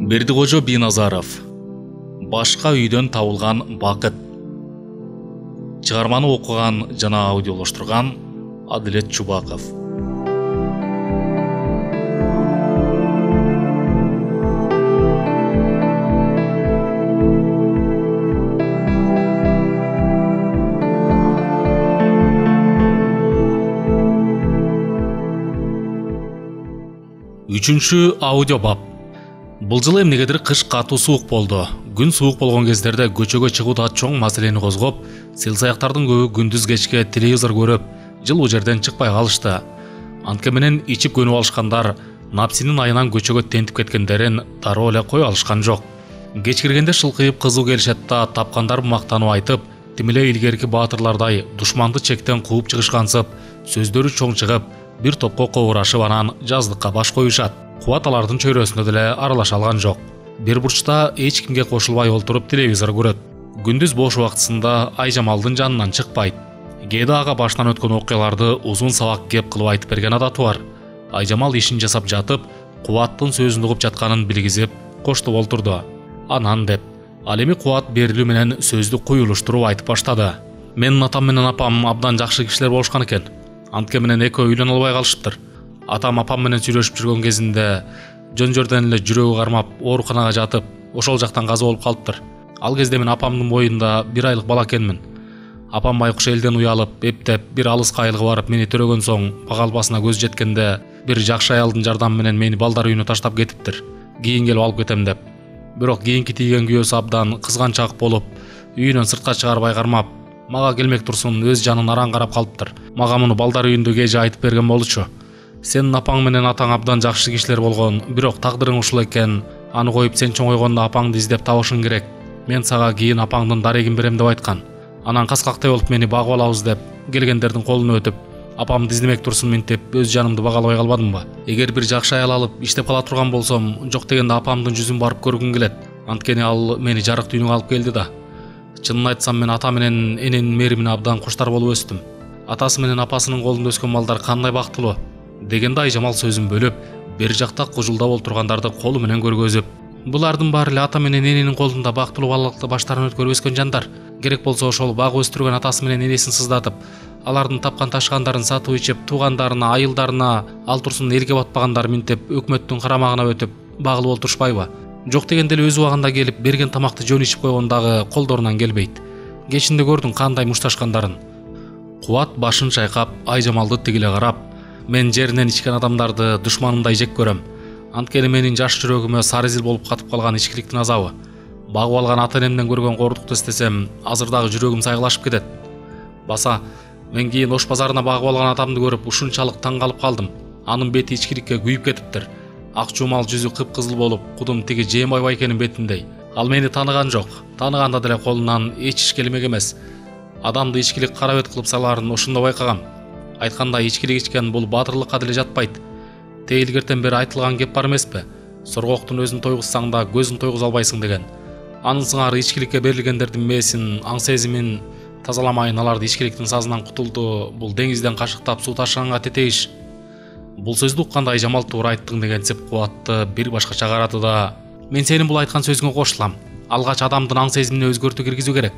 Бердіғожа Биназаров. Башқа үйден табылған бақыт. Шығарманы оқыған жана аудиолаштырған Адилет Чубаков. Үчүнчү аудиобап. Бұл жылы эмнегедир кыш катуу суук болду. Күн суук болгон кездерде көчөгө чыгууда чоң маселени козгоп, сел-саяктардын көбү күндүз кечке телевизор көрүп, жылуу жерден чыкпай калышты. Анткени менен ичип көнүп алышкандар напсинин айынан көчөгө тентип кеткендерин дароо эле кое алышкан жок. Кеч киргенде шылкыйып кызуу келишет да тапкандар мактанып айтып, тим эле илгерки баатырлардай душманды чектен кууп чыгышкансып, сөздөрү чоң чыгып, бир топко кобурашып анан жаздыкка баш коюшат. Кубат алардын чөйрөсүнө деле аралаша алган жок. Бир бурчта эч кимге кошулбай олтуруп телевизор көрөт. Күндүз бош убактысында Айжамалдын жанынан чыкпайт. Кээде ага башынан өткөн окуяларды узун сабак кеп кылып айтып берген адаты бар. Айжамал ишин жасап жатып, Кубаттын сөзүн угуп жатканын билгизип, коштоп олтурду. Анан деп, ал эми Кубат берилүү менен сөздү куюлуштуруп айтып баштады. Менин атам менен апам абдан жакшы кишилер болушкан экен. Анткени менен экөө үйлөнө албай калышыптыр. Атам апам менен сүйлөшүп жүргөн кезинде жөн жөрдөн эле жүрөгү кармап, ооруканага жатып, ошол жактан каза болуп калыптыр. Ал кезде мен апамдын боюнда 1 айлык бала экенмин. Апам байкуш элден уялып, эптеп, бир алыс кайылга барып мени төрөгөн соң, бак албасына көз жеткенде, бир жакшы аялдын жардамы менен мени балдар үйүнө таштап кетиптир. Кийин келип алып кетем деп. Бирок кийинки тийген күйөөсү абдан кызганчак болуп, үйүнөн сыртка чыгарбай кармап, мага келмек турсун өз жанын араң карап калыптыр. Мага муну балдар үйүндөгү эже айтып берген болчу. Сенин апаң менен атаң абдан жакшы кишилер болгон, бирок тагдырың ушул экен. Аны коюп сен чоңойгондо апаңды издеп табышың керек. Мен сага кийин апаңдын дарегин берем деп айткан. Анан каскактай болуп мени багып алабыз деп келгендердин колуна өтүп, апамды издемек турсун минтип өз жанымды бага албай калбадымбы? Эгер бир жакшы аял алып иштеп кала турган болсом, жок дегенде апамдын жүзүн барып көргүм келет. Анткени ал мени жарык дүйнөгө алып келди да. Чынын айтсам, мен ата менен эненин мээримине абдан куштар болуп өстүм. Атасы менен апасынын колунда өскөн балдар кандай бактылуу дегенде Айжамал сөзүн бөлүп, бир жакта кужулдап олтургандарды колу менен көргөзүп, булардын баары эле ата менен эненин колунда бактылуу балалыкты баштарын өткөрүп өскөн жандар. Керек болсо ошол багып өстүргөн атасы менен энесин сыздатып, алардын тапкан ташкандарын сатып ичип, туугандарына, айылдарына, ал турсун элге батпагандар минтип, өкмөттүн карамагына өтүп, багылып олтурушпайбы? Жок дегенде эле өз убагында келип, берген тамакты жөн ичип койгон дагы колдорунан келбейт. Кечинде көрдүң кандай мушташкандарын. Кубат башын чайкап, Айжамалды тигиле карап, мен жеринен ичкен адамдарды душманымдай жек көрөм. Анткени менин жаш жүрөгүмө сары изил болуп катып калган ичкиликтин азабы. Багып алган ата энемден көргөн кордукту эстесем, азыр дагы жүрөгүм сайгылашып кетет. Баса, мен кийин Ош базарына багып алган атамды көрүп ушунчалык таң калып калдым. Анын бети ичкиликке күйүп кетиптир. Ак жумал жүзү кыпкызыл болуп, кудум тиги Жээнбай байкенин бетиндей. Ал мени тааныган жок. Тааныганда деле колунан эч иш келмек эмес. Адамды ичкилик кара бет кылып салаарын ошондо байкагам. Айткандай, ичкилик ичкен бул баатырлыкка деле жатпайт. Тейлгертен бери айтылган кеп бар эмеспи? Соргоктун өзүн тойгузсаң да көзүн тойгуза албайсың деген. Анын сыңары ичкиликке берилгендердин мээсин, аң сезимин тазаламайын, аларды ичкиликтин сазынан кутулду. Бул деңизден кашыктап суу ташыганга тетейиш. Бул сөздү укканда Айжамал туура айттың дегенсип Кубатты бир башкача карады да, мен сенин бул айткан сөзүңө кошулам. Алгач адамдын аң сезимине өзгөртүү киргизүү керек.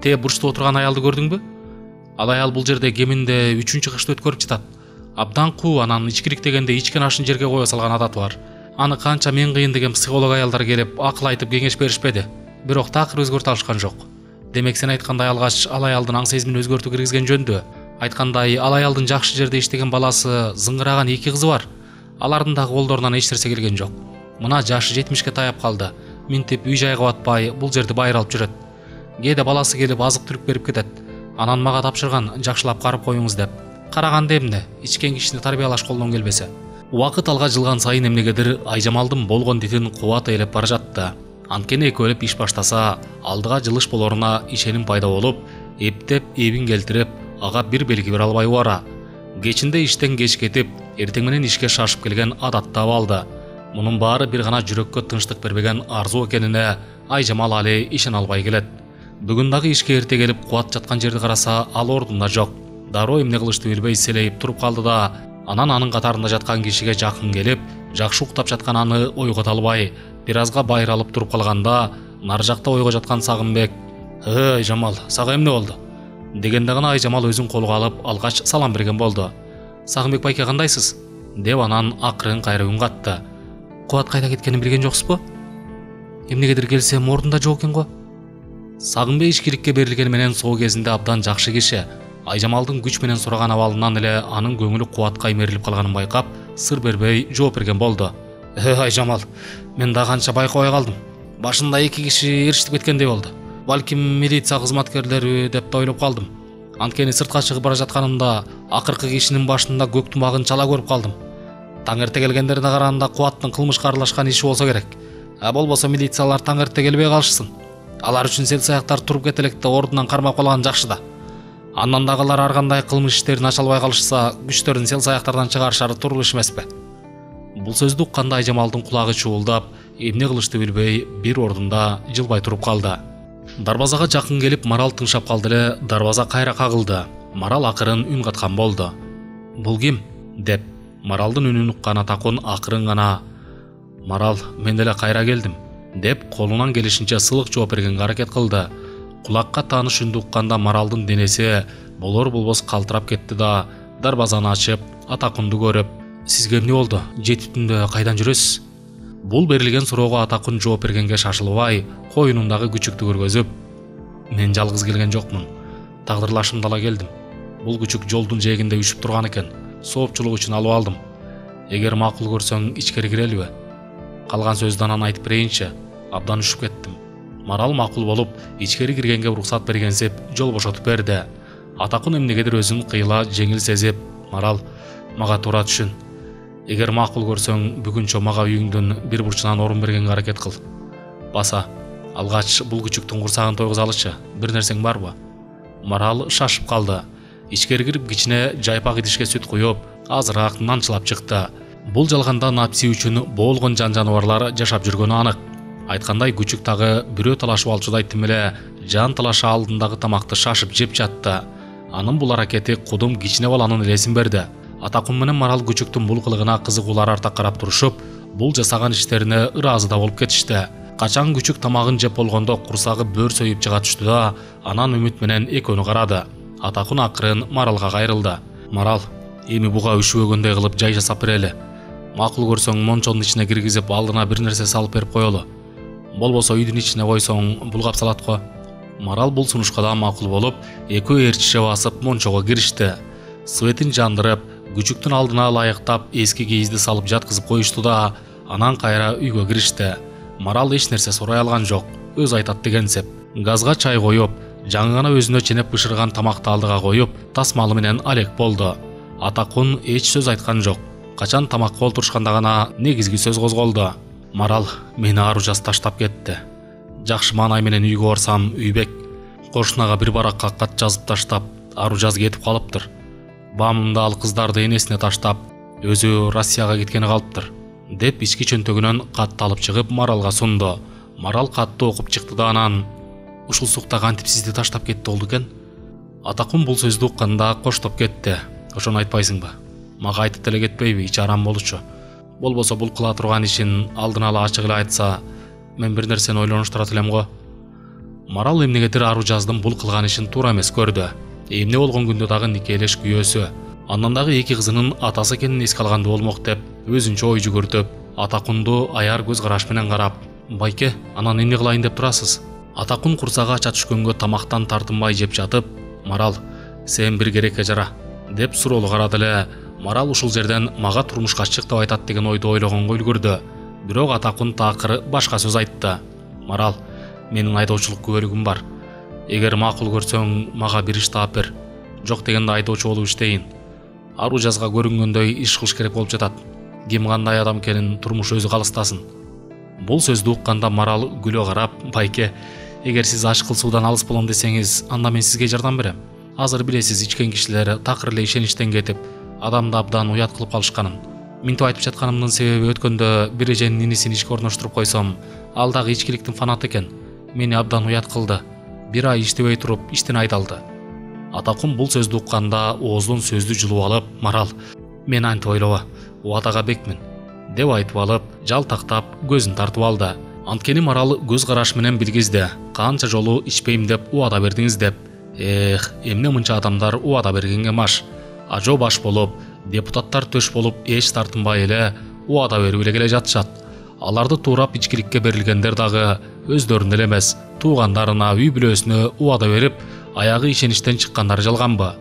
Те бурчта отурган аялды көрдүңбү? Ал аял бул жерде кеминде 3-чү кышты өткөрүп жатат. Абдан куу, анан ичкилик дегенде ичкен ашын жерге кое салган адаты бар. Аны канча мен кыйын деген психолог аялдар келип акыл айтып кеңеш беришпеди. Бирок такыр өзгөртө алышкан жок. Демек сен айткандай алгач ал аялдын аң сезимине өзгөртүү киргизген жөндү. Айткандай, ал аялдын жакшы жерде иштеген баласы, зыңгыраган 2 кызы бар. Алардын дагы колдорунан эч нерсе келген жок. Мына жашы 70ке таяп калды. Минтип үй жайга батпай, бул жерди байыралып жүрөт. Кээде баласы келип азык түлүк берип кетет. Анан мага тапшырган, жакшылап карып коюңуз деп. Караганда эмне? Ичкен кишини тарбиялаш колдон келбесе. Убакыт алга жылган сайын эмнегедир Айжамалдын болгон дитин Кубат ээлеп бара жатты. Анткени экөөлөп иш баштаса, алдыга жылыш болоруна ишеним пайда болуп, эптеп, эбин келтирип, ага бир белги бере албай бара. Кечинде иштен кеч кетип, эртең менен ишке шашып келген адат таап алды. Мунун баары бир гана жүрөккө тынчтык бербеген арзуу экенине Айжамал али ишене албай келет. Бүгүн дагы ишке эрте келип Кубат жаткан жерди караса, ал ордунда жок. Дароо эмне кылышты билбей селейип туруп калды да, анан анын катарында жаткан кишиге жакын келип, жакшы уктап жаткан аны ойгото албай, Бир азга байралып туруп калганда нары жакта ойго жаткан Сагынбек Жамал, сага эмне болду дегенде гана Айжамал өзүн колго алып алгач салам берген болду. Сагынбек байке кандайсыз деп анан акырын кайра үн катты. Кубат кайда кеткенин билген жоксузбу? Эмнегедир келсем ордунда жок экен го. Сагынбек ичкиликке берилгени менен соо кезинде абдан жакшы киши. Айжамалдын күч менен сураган абалынан эле анын көңүлү кубатка имерилип калганын байкап, сыр бербей жооп берген болду. Айжамал, мен да канча байкабай калдым. Башында 2 киши эрişип кеткендей болду. Балким милиция кызматкерлери деп ойлоп калдым. Анткени сыртка чыгып бара жатканымда акыркы кишинин башында көк тумагын чала көрүп калдым. Таң эрте келгендерине караганда Кубаттын кылмышка аралашкан иши болсо керек. Болбосо милициялар таң эрте келбей калышсын. Алар үчүн селсаяктар туруп кете электе ордунан кармап калган жакшы да. Андан дагылар ар кандай кылмыш иштерин ача албай калышса, күчтөрүн селсаяктардан чыгарышары турук иш эмеспи? Бул сөздү укканда Айжамалдын кулагы чуулдап, эмне кылышты билбей бир ордунда жылбай туруп калды. Дарбазага жакын келип Марал тыңшап калды эле, дарбаза кайра кагылды. Марал акырын үн каткан болду. Бул ким? деп Маралдын үнүн уккан Атакун акырын гана Марал, мен деле кайра келдим деп колунан келишинче сылык жооп бергенге аракет кылды. Кулакка тааныш үндү укканда Маралдын денеси болор-болбос калтырап кетти да, дарбазаны ачып, Атакунду көрүп, сизге эмне болду? Жетип түндө кайдан жүрөсүз? Бул берилген суроого Атакун жооп бергенге шашылбай, коюнундагы күчүктү көргөзүп, мен жалгыз келген жокмун. Тагдырлашымда ала келдим. Бул күчүк жолдун жээгинде үшүп турган экен. Соопчулук үчүн алып алдым. Эгер макул көрсөң ичкери кирелиби? Калган сөздү анан айтып берейинчи. Абдан үшүп кеттим. Марал макул болуп, ичкери киргенге уруксат бергенсип, жол бошотуп берди. Атакун эмнегедир өзүн кыйла жеңил сезип, Марал, мага туура түшүн. Эгер макул көрсөң, бүгүнчө мага үйүңдүн бир бурчунан орун бергенге аракет кыл. Баса, алгач бул күчүктүн курсагын тойгуза алычы, бир нерсең барбы? Марал шашып калды. Ичкери кирип кичине жайпак идишке сүт куюп, азыраак нанчылап чыкты. Бул жалганда напси үчүн боолгон жан-жаныбарлар жашап жүргөнү анык. Айткандай күчүк дагы бирөө талашып алчудай тим эле жан талаша алдындагы тамакты шашып жеп жатты. Анын бул аракети кудум кичине баланын элесин берди. Атакун менен Марал күчүктүн бул кылыгына кызыгуулар арта карап турушуп, бул жасаган иштерине ыраазы да болуп кетишти. Качан күчүк тамагын жеп болгондо курсагы бөр сөйүп чыга түштү да, анан үмүт менен экөөнү карады. Атакун акырын Маралга кайрылды. Марал, эми буга үшүбөгөндөй кылып жай жасап берели. Макул көрсөң мончонун ичине киргизип алдына бир нерсе салып берип коелу. Болбосо үйдүн ичине койсоң булгап салат го. Марал бул сунушка да макул болуп, экөө ээрчише басып мончого киришти. Светин жандырып, күчүктүн алдына ылайыктап эски кийизди салып жаткызып коюшту да, анан кайра үйгө киришти. Марал эч нерсе сурай алган жок, өз айтат дегенсип. Газга чай коюп, жаңы гана өзүнө ченеп бышырган тамакты алдыга коюп, тасмалы менен алек болду. Атакун эч сөз айткан жок. Качан тамакка олтурушканда гана негизги сөз козголду. Марал мени Аружас таштап кетти. Жакшы маанай менен үйгө барсам, Үйбек кошунага бир баракка кат жазып таштап, Аружас кетип калыптыр. Баамымда ал кыздарды энесине таштап, өзү Россияга кеткени калыптыр, деп ички чөнтөгүнөн катты алып чыгып Маралга сунду. Марал катты окуп чыкты да анан, ушул сукта кантип сизди таштап кетти болду экен? Атакун бул сөздү укканда коштоп кетти. Ошону айтпайсыңбы? Мага айтып деле кетпейби, ичи арам болчу. Болбосо бул кыла турган ишин алдын ала ачык эле айтса, мен бир нерсени ойлонуштурат элем го. Марал эмнегедир Аружаздын бул кылган ишин туура эмес көрдү. Эмне болгон күндө дагы никелеш күйөөсү, андан дагы эки кызынын атасы экенин эске алганды болмок деп, өзүнчө ой жүгүртүп, Атакунду аяр көз караш менен карап, байке, анан эмне кылайын деп турасыз? Атакун курсагы ача түшкөнгө тамактан тартынбай жеп жатып, Марал, сен бир керекке жара, деп суроолу карады эле. Марал ушул жерден мага турмушка чык деп айтат деген ойду ойлогонго үлгүрдү. Бирок Атакун такыр башка сөз айтты. Марал, менин айдоочулук күбөлүгүм бар. Эгер макул көрсөң, мага бир иш таап бер. Жок дегенде айдоочу болуп иштейин. Аружасга көрүнгөндөй иш кылыш керек болуп жатат. Ким кандай адам экенин турмуш өзү калыстасын. Бул сөздү укканда Марал күлө карап, байке, эгер сиз ашкыл суудан алыс болом десеңиз, анда мен сизге жардам берем. Азыр билесиз, ичкен кишилер такыр эле ишеничтен кетип, адамды абдан уят кылып калышканын. Минтип айтып жатканымдын себеби өткөндө бир эженин инисин ишке орноштуруп койсом, ал дагы ичкиликтин фанаты экен. Мени абдан уят кылды. Бир ай иштебей туруп, иштен айдалды. Атакун бул сөздү укканда оозунун сөздү жулуп алып, Марал, мен антип ойлоба, убадага бекмин. деп айтып алып, жалтақтап көзін тартып алды. Анткени Марал көз караш менен билгизди. Канча жолу ичпейм деп убада бердиңиз деп. Эмне мынча адамдар убада бергенге маш. Ажо баш болуп, депутаттар төш болуп эч тартынбай эле убада берип эле келе жатышат. Аларды туурап ичкиликке берилгендер дагы өздөрүнө эле эмес, туугандарына, үй бүлөсүнө убада берип, аягы ишеништен чыккандар жалганбы?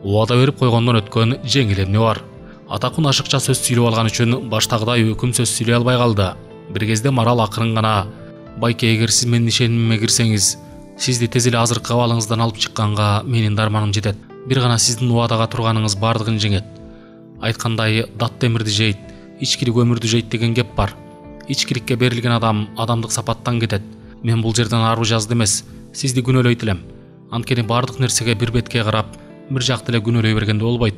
Убада берип койгондон өткөн жеңил эмне бар? Атакун ашыкча сөз сүйлөп алган үчүн баштагыдай өкүм сөз сүйлөй албай калды. Бир кезде Марал акырын гана: "Байке, эгер сиз менин ишенимиме кирсеңиз, сизди тез эле азыркы абалыңыздан алып чыкканга менин дарманым жетет. Бир гана сиздин убадага турганыңыз бардыгын жеңет. Айткандай, дат темирди жейт, ичкилик өмүрдү жейт деген кеп бар. Ичкиликке берилген адам адамдык сапаттан кетет. Мен бул жерден арбы жазды эмес, сизди күнөөлөйт элем. Анткени бардык нерсеге бир бетке карап, бир жакты эле күнөөлөй бергенде болбойт."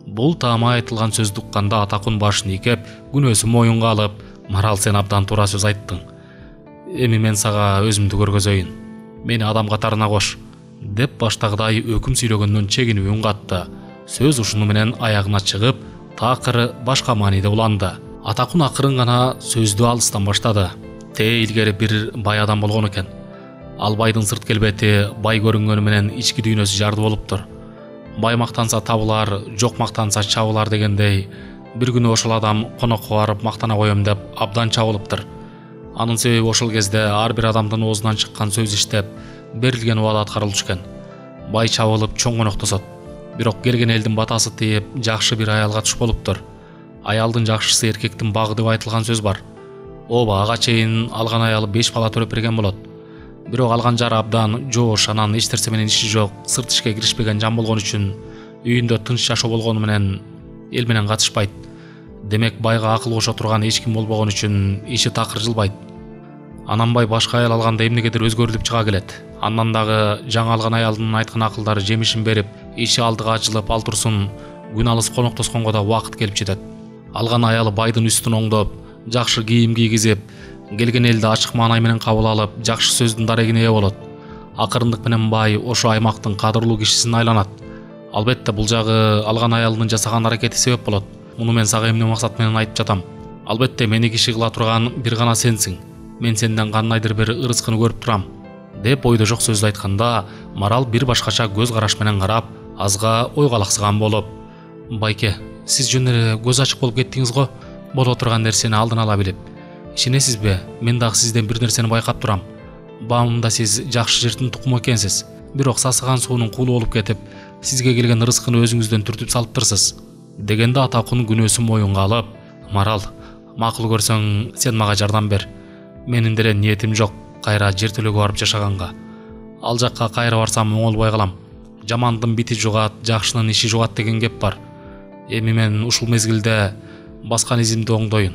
Бул таама айтылган сөздү укканда Атакун башын ийкеп, күнөөсүн моюнга алып: "Марал, сен абдан туура сөз айттың. Эми мен сага өзүмдү көргөзөйүн. Мени адам катарына кош", деп баштагыдай өкүм сүйлөгөндөн чегинип үн катты. Сөз ушуну менен аягына чыгып, такыры башка мааниде уланды. Атакун акырын гана сөздү алыстан баштады. Илгери бир бай адам болгон экен. Ал байдын сырт келбети бай көрүнгөнү менен ички дүйнөсү жарды болуптур. Бай мактанса табылар, жок мактанса чабылар дегендей, бир күнү ошол адам конокко барып мактана коем деп абдан чабылыптыр. Анын себеби ошол кезде ар бир адамдын оозунан чыккан сөз иштеп, берилген убада аткарылчу экен. Бай чабылып чоң коноктосот. Бирок келген элдин батасы тийип, жакшы бир аялга туш болуптур. Аялдын жакшысы эркектин багы деп айтылган сөз бар. Ооба, ага чейин алган аялы 5 бала төрөп берген болот. Бирок алган жары абдан жоош, анан эч нерсе менен иши жок, сырт ишке киришпеген жан болгон үчүн үйүндө тынч жашоо болгону менен эл менен катышпайт. Демек байга акыл кошо турган эч ким болбогон үчүн иши такыр жылбайт. Анан бай башка аял алганда эмнегедир өзгөрүлүп чыга келет. Андан дагы жаңы алган аялдын айткан акылдары жемишин берип, иши алдыга ачылып ал турсун, күн алыс коноктосконго да убакыт келип жетет. Алган аялы байдын үстүн оңдоп, жакшы кийим кийгизип, келген элди ачык маанай менен кабыл алып, жакшы сөздүн дарегине ээ болот. Акырындык менен бай ошо аймактын кадырлуу кишисине айланат. Албетте бул жагы алган аялдын жасаган аракети себеп болот. Муну мен сага эмне максат менен айтып жатам? Албетте мени киши кыла турган бир гана сенсиң. Мен сенден кандайдыр бир ырыскыны көрүп турам, деп ойдо жок сөздү айтканда, Марал бир башкача көз караш менен карап, азга ойго алаксыган болуп: "Байке, сиз жөн эле көз ачык болуп кеттиңиз го, боло турган нерсени алдын ала билип. Ишенесизби, мен дагы сизден бир нерсени байкап турам. Баамында сиз жакшы жирдин тукуму экенсиз. Бирок сасыган суунун кулу болуп кетип, сизге келген ырыскыны өзүңүздөн түртүп салыптырсыз", дегенде Атакун күнөөсүн моюнга алып: "Марал, макул көрсөң сен мага жардам бер. Менин деле ниетим жок кайра жер төлөгө барып жашаганга. Ал жакка кайра барсам оңолбой калам. Жамандын бити жугат, жакшынын иши жугат деген кеп бар. Эми мен ушул мезгилде баскан изимди оңдоюн.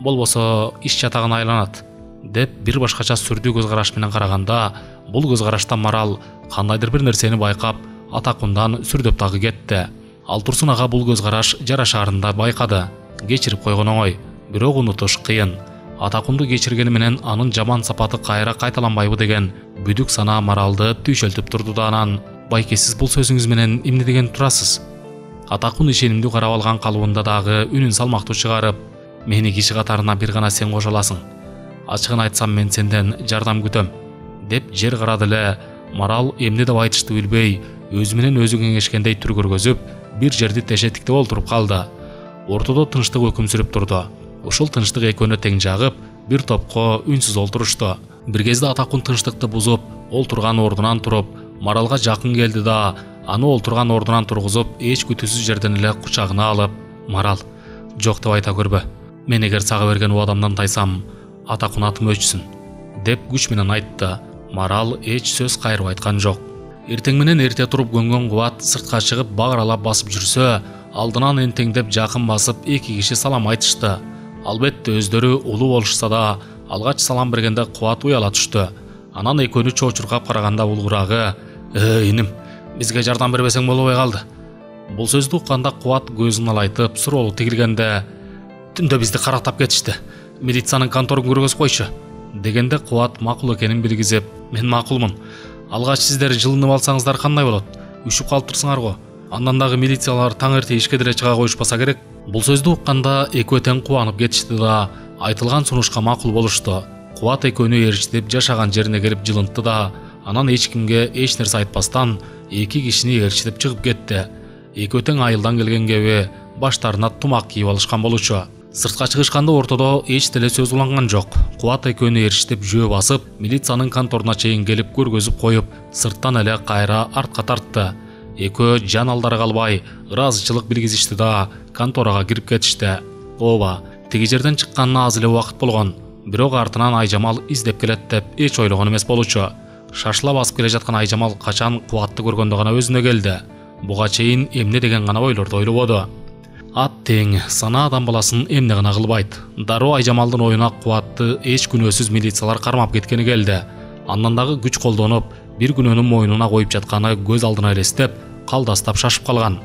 Болбосо иш чатагына айланат", деп бир башкача сүрдүү көз караш менен караганда, бул көз карашта Марал кандайдыр бир нерсени байкап, Атакундан сүрдөп дагы кетти. Ал турсун ага бул көз караш жарашаарында байкады. Кечирип койгон оңой, бирок унутуш кыйын. Атакунду кечиргени менен анын жаман сапаты кайра кайталанбайбы деген бүдүк санаа Маралды түйшөлтүп турду да анан: "Байке, сиз бул сөзүңүз менен эмне деген турасыз?" Атакун ишенимдүү карап алган калыбында дагы үнүн салмактуу чыгарып: "Мени киши катарына бир гана сен кошо аласың. Ачыгын айтсам мен сенден жардам күтөм", деп жер карады эле. Марал эмне деп айтышты билбей, өзү менен өзү кеңешкендей түр көргөзүп, бир жерди тешеттиктеп олтуруп калды. Ортодо тынчтык өкүм сүрүп турду. Ушул тынчтык экөөнө тең жагып, бир топко үнсүз олтурушту. Бир кезде Атакун тынчтыкты бузуп, олтурган ордунан туруп, Маралга жакын келди да, аны олтурган ордунан тургузуп, эч күтүүсүз жерден эле кучагына алып: "Марал, жок деп айта көрбө. Мен эгер сага берген убадамдан тайсам, Атакун атым өчсүн", деп күч менен айтты. Марал эч сөз кайрып айткан жок. Эртең менен эрте туруп көнгөн кубат сыртка чыгып багыралап басып жүрсө, алдынан энтеңдеп жакын басып эки киши салам айтышты. Албетте өздөрү улуу болушса да, алгач салам бергенде кубат уяла түштү. Анан экөөнү чоочуркап караганда улгурагы: "Иним, бизге жардам бербесең болбой калды". Бул сөздү укканда кубат көзүн алайтып, суроолу тигилгенде: "Түндө бизди карактап кетишти. Милициянын конторун көргөзүп койчу", дегенде кубат макул экенин билгизип: "Мен макулмун. Алгач сиздер жылынып алсаңыздар кандай болот? Үшүп калыптырсыңар го. Андан дагы милициялар таң эрте ишке деле чыга коюшпаса керек. Бул сөздү укканда экөө тең кубанып кетишти да, айтылган сунушка макул болушту. Кубат экөөнү ээрчитип жашаган жерине келип жылынтты да, анан эч кимге эч нерсе айтпастан эки кишини ээрчитип чыгып кетти. Экөө тең айылдан келгенге баштарына тумак кийип алышкан болчу. Сыртка чыгышканда ортодо эч деле сөз уланган жок. Кубат экөөнү ээрчитип жөө басып, милициянын конторуна чейин келип көргөзүп коюп, сырттан эле кайра артка тартты. Экөө жан алдары калбай ыраазычылык билгизишти да, конторага кирип кетишти. Ооба, тиги жерден чыкканына аз эле убакыт болгон. Бирок артынан Айжамал издеп келет деп эч ойлогон эмес болчу. Шашыла басып келе жаткан Айжамал качан Кубатты көргөндө гана өзүнө келди. Буга чейин эмне деген гана ойлорду ойлободу. Ат тең, сана адам баласын эмне гана кылбайт. Дароо Айжамалдын оюна Кубатты эч күнөөсүз милициялар кармап кеткени келди. Андан дагы күч колдонуп, бир күнөөнүн мойнуна коюп жатканы көз алдына элестеп, калдастап шашып калган.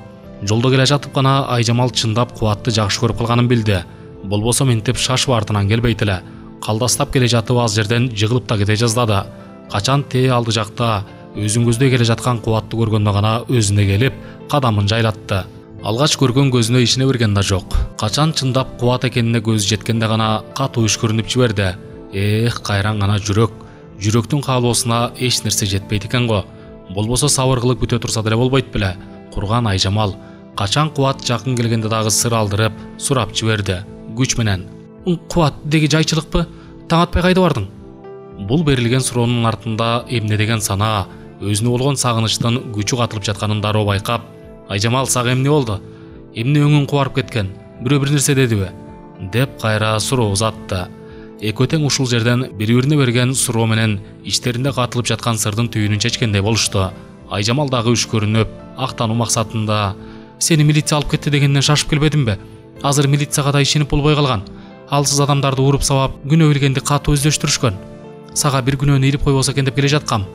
Жолдо келе жатып гана Айжамал чындап Кубатты жакшы көрүп калганын билди. Болбосо мынтип шашып артынан келбейт эле. Калдастап келе жатып аз жерден жыгылып да кете жаздады. Качан тээ алды жакта өзүн көздөй келе жаткан Кубатты көргөндө гана өзүнө келип, кадамын жайлатты. Алгач көргөн көзүнө ишене берген да жок. Качан чындап Кубат экенине көзү жеткенде гана катуу үшкүрүнүп жиберди. Кайран гана жүрөк. Жүрөктүн каалоосуна эч нерсе жетпейт экен го. Болбосо сабыр кылып күтө турса деле болбойт беле. Курган Айжамал качан Кубат жакын келгенде дагы сыр алдырып, сурап жиберди күч менен. Кубат деги жайчылыкпы? Таң атпай кайда бардың? Бул берилген суроонун артында эмне деген сана, өзүнө болгон сагынычтын күчү катылып жатканын дароо байкап, Айжамал сага эмне болду? Эмне өңүң кубарып кеткен? Бирөө бир нерсе дедиби? Деп кайра суроо узатты. Экөө тең ушул жерден бири-бирине берген суроо менен ичтеринде катылып жаткан сырдын түйүнүн чечкендей болушту. Айжамал дагы үшкөрүнүп, актануу максатында: "Сени милиция алып кетти дегенден шашып келбедимби? Азыр милицияга да ишенип болбой калган. Алсыз адамдарды уруп сабап, күнөө билгенди катуу өздөштүрүшкөн. Сага бир күнөөнү илип койбосо экен деп келе жаткам."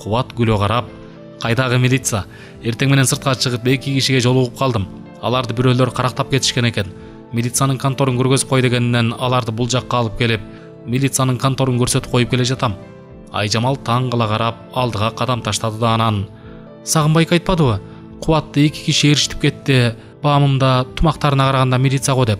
Кубат күлө карап: "Кайдагы милиция? Эртең менен сыртка чыгып 2 кишиге жолугуп калдым. Аларды бирөөлөр карактап кетишкен экен. Милициянын конторун көргөзүп кой дегенден аларды бул жакка алып келип, милициянын конторун көрсөтүп коюп келе жатам." Айжамал таң кала карап алдыга кадам таштады да анан: "Сагынбайка айтпадыбы? Кубатты 2 киши ээрчитип кетти. Баамымда тумактарына караганда милиция го" деп.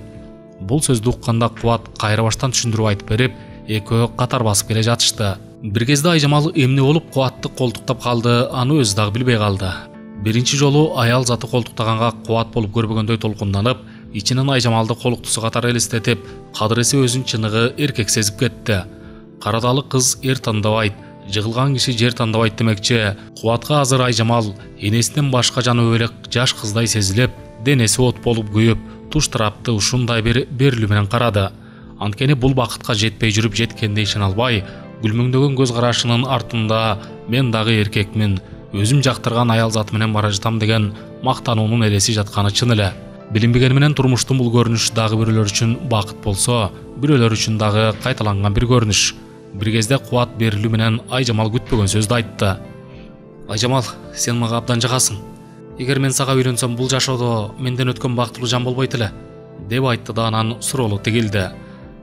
Бул сөздү укканда Кубат кайра баштан түшүндүрүп айтып берип, экөө катар басып келе жатышты. Бир кезде Айжамал эмне болуп Кубатты колтуктап калды, аны өзү дагы билбей калды. Биринчи жолу аял заты колтуктаганга Кубат болуп көрбөгөндөй толкунданып, ичинен Айжамалды колуктусу катары элестетип, кадырысы өзүн чыныгы эркек сезип кетти. Карадалы кыз эр тандабайт, жыгылган киши жер тандабайт демекчи, Кубатка азыр Айжамал энесинен башка жаны элек жаш кыздай сезилип, денеси от болуп күйүп, туш тарапты ушундай бир берилүү менен карады. Анткени бул бакытка жетпей жүрүп жеткенде ишене албай, гүлмөңдөгөн көз карашынын артында "Мен дагы эркекмин, өзүм жактырган аял заты менен бара жатам" деген мактануунун элеси жатканы чын эле. Билинбегени менен турмуштун бул көрүнүш дагы бирөөлөр үчүн бакыт болсо, бирөөлөр үчүн дагы кайталанган бир көрүнүш. Бир кезде Кубат берилүү менен Айжамал күтпөгөн сөздү айтты. "Айжамал, сен мага абдан жагасың. Эгер мен сага үйлөнсөм, бул жашоодо менден өткөн бактылуу жан болбойт эле" деп айтты да анан суроолу тигилди.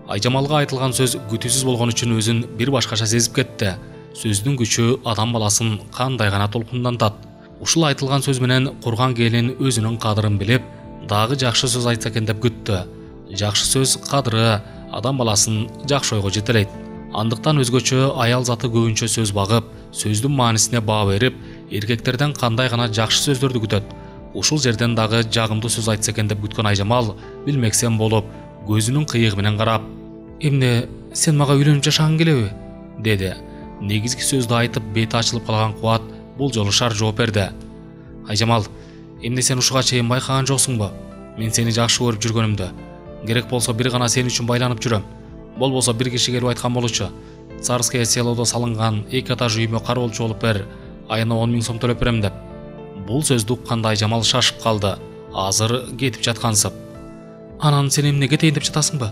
Айжамалга айтылган сөз күтүүсүз болгон үчүн өзүн бир башкача сезип кетти. Сөздүн күчү адам баласын кандай гана толкундантат. Ушул айтылган сөз менен курган келин өзүнүн кадырын билип, дагы жакшы сөз айтса экен деп күттү. Жакшы сөз кадыры адам баласын жакшы ойго жетелейт. Андыктан өзгөчө аял заты көбүнчө сөз багып, сөздүн маанисине баа берип, эркектерден кандай гана жакшы сөздөрдү күтөт. Ушул жерден дагы жагымдуу сөз айтса экен деп күткөн Айжамал билмексен болуп, көзүнүн кыйыгы менен карап: "Эмне, сен мага үйлөнүп жашагың келеби?" деди. Негизги сөздү айтып бети ачылып калган Кубат бул жолу шар жооп берди. "Айжамал, эмне сен ушуга чейин байкаган жоксуңбу? Мен сени жакшы көрүп жүргөнүмдү. Керек болсо бир гана сен үчүн байланып жүрөм. Болбосо бир киши келип айткан болчу: Царское селодо салынган 2 этаж үйүмө кароолчу болуп бер, айына 10 000 сом төлөп берем" деп. Бул сөздү укканда Айжамал шашып калды. Азыр кетип жаткансып. "Анан сен эмне кетейин деп жатасыңбы?"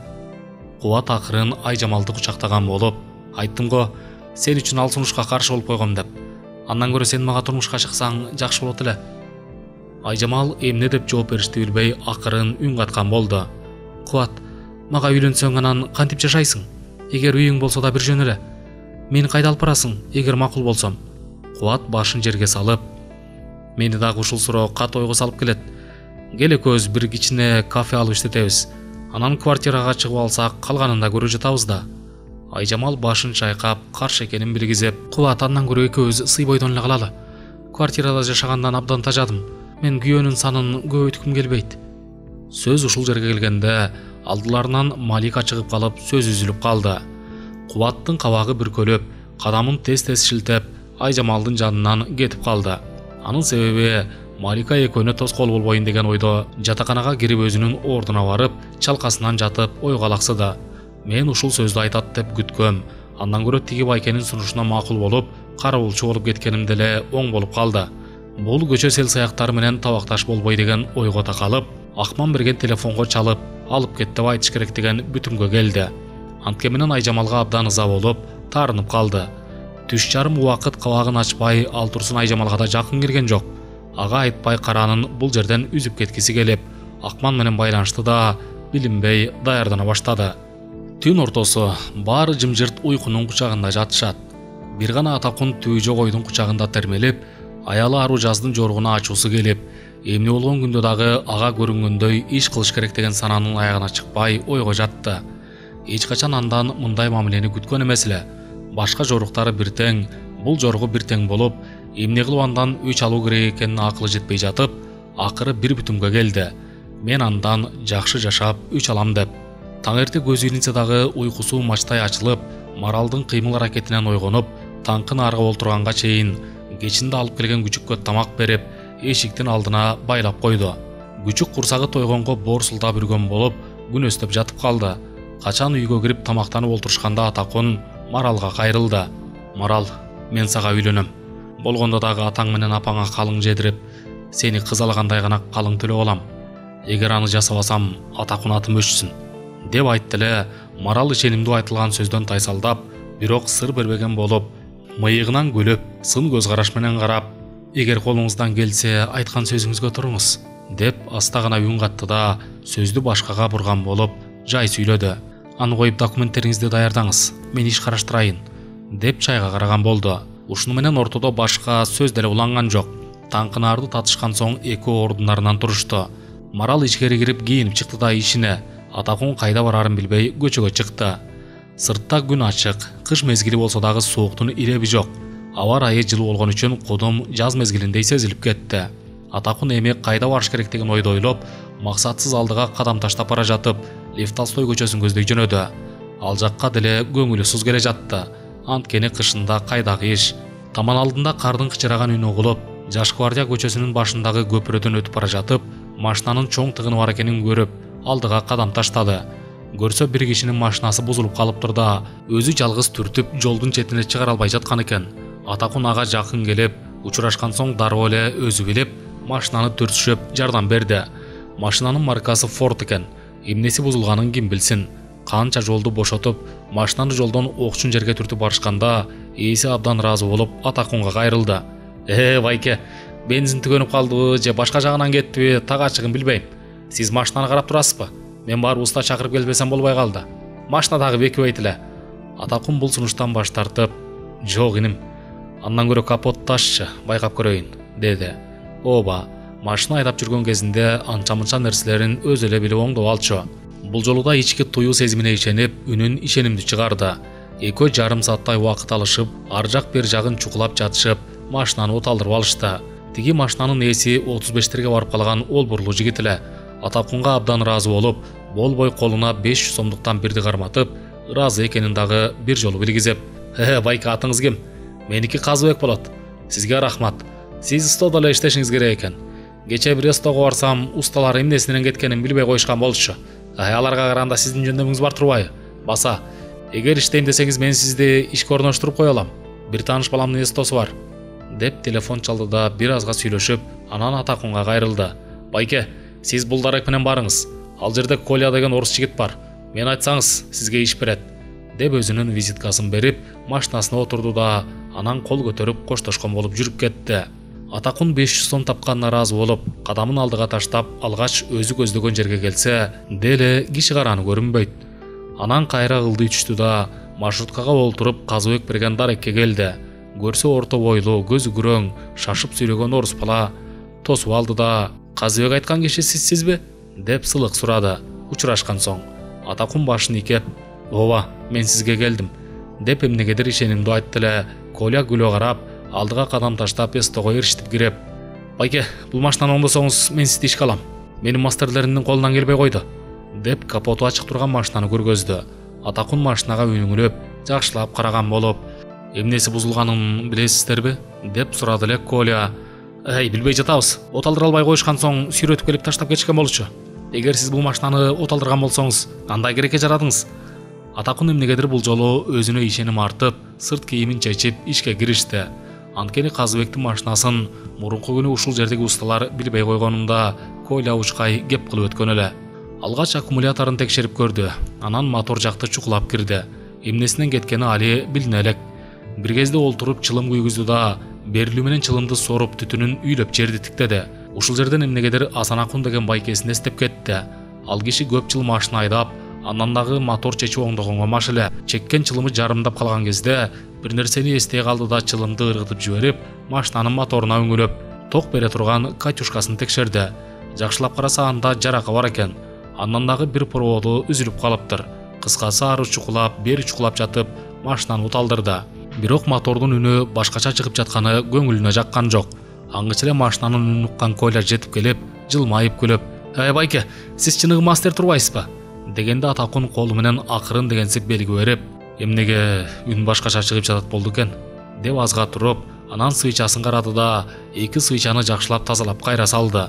Кубат акырын Айжамалды кучактаган болуп: "Айттым го, сен үчүн ал сунушка каршы болуп койгом" деп. "Андан көрө сен мага турмушка чыксаң жакшы болот эле." Айжамал эмне деп жооп беришти билбей акырын үн каткан болду. "Кубат, мага үйлөнсөң анан кантип жашайсың? Эгер үйүң болсо да бир жөн эле. Мени кайда алып барасың, эгер макул болсом?" Кубат башын жерге салып: "Мени дагы ушул суроо катуу ойго салып келет. Кел экөөбүз бир кичине кафе алып иштетебиз. Анан квартирага чыгып алсак, калганын да көрө жатабыз да. Айжамал башын чайкап, каршы экенин билгизип, Кубат андан көрө экөөбүз сый бойдон эле калалы. Квартирада жашагандан абдан тажадым. Мен күйөөнүн санын көбөйткүм келбейт. Сөз ушул жерге келгенде алдыларынан Малика чыгып калып, сөз үзүлүп калды. Кубаттын кабагы бүркөлөп, кадамын тез-тез шилтеп, Айжамалдын жанынан кетип калды. Анын себеби Малика экөөнө тоскоол болбойн деген ойдо жатаканага кирип өзүнүн ордуна барып, чалкасынан жатып ойго алаксыды. Мен ушул сөздү айтат деп күткөм. Андан көрө тиги байкенин сунушуна макул болуп, карабулчу болуп кеткеним деле оң болуп калды. Бул көчө сел саяктары менен табакташ болбой деген ойго такалып, Акман берген телефонго чалып, алып кет деп айтыш керек деген бүтүмгө келди. Антке менен Айжамалга абдан ыза болуп, таарынып калды. Түш жарым убакыт кабагын ачпай, ал турсун Айжамалга да жакын келген жок. Ага айтпай каранын бул жерден үзүп кеткиси келип, Акман менен байланышты да билинбей даярдана баштады. Түн ортосу, баары жымжырт уйкунун кучагында жатышат. Бир гана Атакун түбү жок ойдун кучагында термелип, аялы ару жаздын жоргуна ачуусу келип, эмне болгон күндө дагы ага көрүнгөндөй иш кылыш керек деген сананын аягына чыкпай ойго жатты. Эч качан андан мындай мамилени күткөн эмес эле. Башка жоруктары бир тең, бул жоргу бир тең болуп, эмне кылып андан өч алуу керек экенине акылы жетпей жатып, акыры бир бүтүмгө келди. Мен андан жакшы жашап өч алам деп. Таң эрте көзү илинсе дагы уйкусу мачтай ачылып, Маралдын кыймыл аракетинен ойгонуп, таңкын арга олтурганга чейин кечинде алып келген күчүккө тамак берип, эшиктин алдына байлап койду. Күчүк курсагы тойгонго боорсулдап үргөн болуп, күнөстөп жатып калды. Качан үйгө кирип тамактанып олтурушканда Атакун Маралга кайрылды. Марал, мен сага үйлөнөм. Болгондо дагы атаң менен апаңа калың жедирип, сени кыз алгандай гана калың төлөп алам. Эгер аны жасабасам, Атакун атым өчсүн, деп айтты эле. Марал ишенимдүү айтылган сөздөн тайсалдап, бирок сыр бербеген болуп, мыйыгынан күлүп, сын көз караш менен карап, эгер колуңуздан келсе, айткан сөзүңүзгө туруңуз, деп аста гана үн катты да, сөздү башкага бурган болуп, жай сүйлөдү. Аны коюп документтериңизди даярдаңыз, мен иш караштырайын, деп чайга караган болду. Ушуну менен ортодо башка сөз деле уланган жок. Таңкынаарды татышкан соң экөө ордундарынан турушту. Марал ичкери кирип кийинип чыкты да ишине. Атакун кайда барарын билбей көчөгө чыкты. Сыртта күн ачык, кыш мезгили болсо дагы сууктун иреби жок. Аба ырайы жылуу болгон үчүн кудум жаз мезгилиндей сезилип кетти. Атакун эми кайда барыш керек деген ойду ойлоп, максатсыз алдыга кадам таштап бара жатып, Лев Толстой көчөсүн көздөй жөнөдү. Ал жакка деле көңүлү суз келе жатты. Анткени кышында кайдагы иш. Таман алдында кардын кычыраган үнү угулуп, Жаш гвардия көчөсүнүн башындагы көпүрөдөн өтүп бара жатып, машинанын чоң тыгыны бар экенин көрүп, алдыга кадам таштады. Көрсө бир кишинин машинасы бузулуп калыптыр да, өзү жалгыз түртүп жолдун четине чыгара албай жаткан экен. Атакун ага жакын келип, учурашкан соң дароо эле өзү билип, машинаны түртүшүп жардам берди. Машинанын маркасы Ford экен. Эмнеси бузулганын ким билсин. Канча жолду бошотуп, машинаны жолдон окчун жерге түртүп барышканда, ээси абдан ыраазы болуп Атакунга кайрылды. Байке, бензин түгөнүп калдыбы же башка жагынан кеттиби, так ачыгын билбейм. Сиз машинаны карап турасызбы? Мен барып уста чакырып келбесем болбой калды. Машина дагы бекибейт эле. Атакун бул сунуштан баш тартып, "Жок иним, андан көрө капот ташчы, байкап көрөйүн", деди. Оба, машина айдап жүргөн кезинде анча-мынча нерселерин өзү эле билип оңдоп алчу. Бул жолу да ички туюу сезимине ишенип, үнүн ишенимдүү чыгарды. 2,5 сааттай убакыт алышып, ар жак бер жагын чукулап жатышып, машинаны оталдырып алышты. Тиги машинанын ээси 35-терге барып калган олбурлуу жигит эле. Атакунга абдан ыраазы болуп, болбой колуна 500 сомдуктан бирди карматып, ыраазы экенин дагы бир жолу билгизип, "Байке, атыңыз ким? Меники Казыбек болот. Сизге рахмат. Сиз стодо эле иштешиңиз керек экен. Кече бир стого барсам, усталар эмнесинен кеткенин билбей коюшкан болчу. Аларга караганда сиздин жөндөмүңүз бар турбайбы? Баса, эгер иштейм десеңиз мен сизди ишке орноштуруп кое алам. Бир тааныш баламдын стосу бар", деп телефон чалды да бир азга сүйлөшүп, анан Атакунга кайрылды. "Байке, сиз бул дарек менен барыңыз. Ал жерде Коля деген орус жигит бар. Мен айтсаңыз, сизге иш берет", деп өзүнүн визиткасын берип, машинасына отурду да анан кол көтөрүп коштошкон болуп жүрүп кетти. Атакун 500 сом тапканына ыраазы болуп, кадамын алдыга таштап, алгач өзү көздөгөн жерге келсе, деле киши караны көрүнбөйт. Анан кайра ылдый түштү да маршруткага олтуруп Казыбек берген дарекке келди. Көрсө орто бойлуу, көзү күрөң, шашып сүйлөгөн орус бала тосуп алды да Казыбек айткан киши сизсизби? Деп сылык сурады. Учурашкан соң Атакун башын ийкеп, ооба, мен сизге келдим деп эмнегедир ишенимдүү айтты эле. Коля күлө карап, алдыга кадам таштап эстого эришип кирип, байке, бул машинаны оңдосоңуз мен сизди ишке алам. Менин мастерлеримдин колунан келбей койду деп капоту ачык турган машинаны көргөздү. Атакун машинага үнүңүлөп, жакшылап караган болуп, эмнеси бузулганын билесиздерби? Деп сурады эле Коля. Билбей жатабыз. От алдыра албай коюшкан соң сүйрөтүп келип таштап кетишкен болчу. Эгер сиз бул машинаны от алдырган болсоңуз, андай керекке жарадыңыз. Атакун эмнегедир бул жолу өзүнө ишеним артып, сырт кийимин чечип ишке киришти. Анткени Казыбектин машинасын мурунку күнү ушул жердеги усталар билбей койгонунда Коля учкай кеп кылып өткөн эле. Алгач аккумуляторун текшерип көрдү. Анан мотор жакты чукулап кирди. Эмнесинен кеткени али билине элек. Бир кезде олтуруп чылым күйгүздү да берилүү менен чылымды соруп түтүнүн үйлөп жерди тиктеди. Ушул жерден эмнегедир Асанакун деген байкесин эстеп кетти. Ал киши көп жыл машина айдап, андан дагы мотор чечип оңдогонго маш эле. Чеккен чылымы жарымдап калган кезде бир нерсени эстей калды да чылымды ыргытып жиберип, машинанын моторуна үңүлөп, ток бере турган катюшкасын текшерди. Жакшылап караса анда жарака бар экен. Андан дагы бир проводу үзүлүп калыптыр. Кыскасы ары чукулап, бери чукулап жатып, машинаны уталдырды. Бирок мотордун үнү башкача чыгып жатканы көңүлүнө жаккан жок. Аңгыча эле машинанын үнүн уккан Коля жетип келип, жылмайып күлүп, байке, сиз чыныгы мастер турбайсызбы? Дегенде Атакун колу менен акырын дегенсип белги берип, эмнеге үн башкача чыгып жатат болду экен деп азга туруп, анан свечасын карады да эки свечаны жакшылап тазалап кайра салды.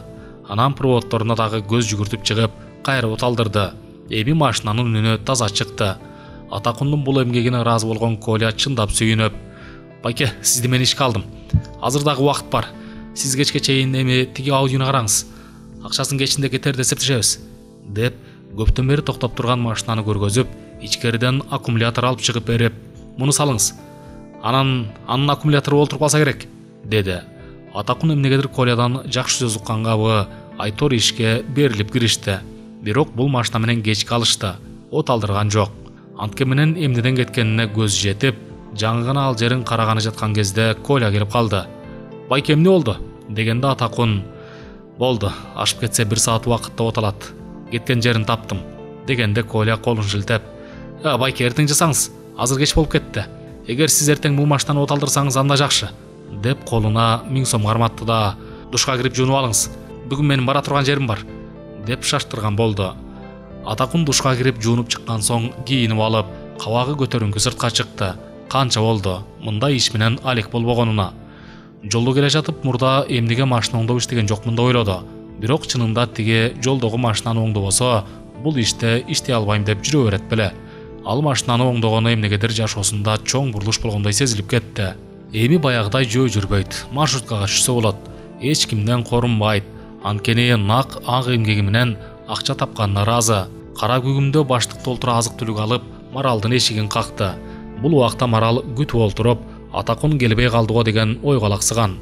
Анан проводторуна дагы көз жүгүртүп чыгып, кайра уталдырды. Эми машинанын үнү таза чыкты. Атакундун бул эмгегине ыраазы болгон Коля чындап сүйүнүп, байке, сизди мен ишке алдым. Азыр дагы убакыт бар. Сиз кечке чейин эми тиги аудиону караңыз. Акчасын кечинде кетер деп эсептешебиз. Деп көптөн бери токтоп турган машинаны көргөзүп, ичкериден аккумулятор алып чыгып берип, муну салыңыз. Анын аккумулятору олтуруп калса керек, деди. Атакун эмнегедир Колядан жакшы сөз уккангабы айтор ишке берилип киришти. Бирок бул машина менен кечке алышты. От алдырган жок. Антке менен эмнеден кеткенине көз жетип, жаңы гана ал жерин караганы жаткан кезде Коля келип калды. Байке, эмне болду? Дегенде Атакун, болду, ашып кетсе 1 саат убакытта от алат. Кеткен жерин таптым. Дегенде Коля колун шилтеп, байке, эртең жасаңыз, азыр кеч болуп кетти. Эгер сиз эртең бул машинаны от алдырсаңыз анда жакшы. Деп колуна 1000 сом карматты да, душка кирип жуунуп алыңыз. Бүгүн менин бара турган жерим бар, деп шаштырган болду. Атакун душка кирип жуунуп чыккан соң кийинип алып, кабагы көтөрүңкү сыртка чыкты. Канча болду мындай иш менен алек болбогонуна. Жолдо келе жатып мурда эмнеге машина оңдоп иштеген жокмун деп ойлоду. Бирок чынында тиги жолдогу машинаны оңдобосо, бул иште иштей албайм деп жүрө берет беле. Ал машинаны оңдогону эмнегедир жашоосунда чоң бурулуш болгондой сезилип кетти. Эми баягыдай жөө жүрбөйт, маршруткага түшсө болот. Эч кимден корунбайт. Анткени нак ак эмгеги менен акча тапканына ыраазы. Кара күгүмдө баштык толтура азык түлүк алып, Маралдын эшигин какты. Бул убакта Марал күтүп олтуруп, Атакун келбей калдыго деген ойго алаксыган.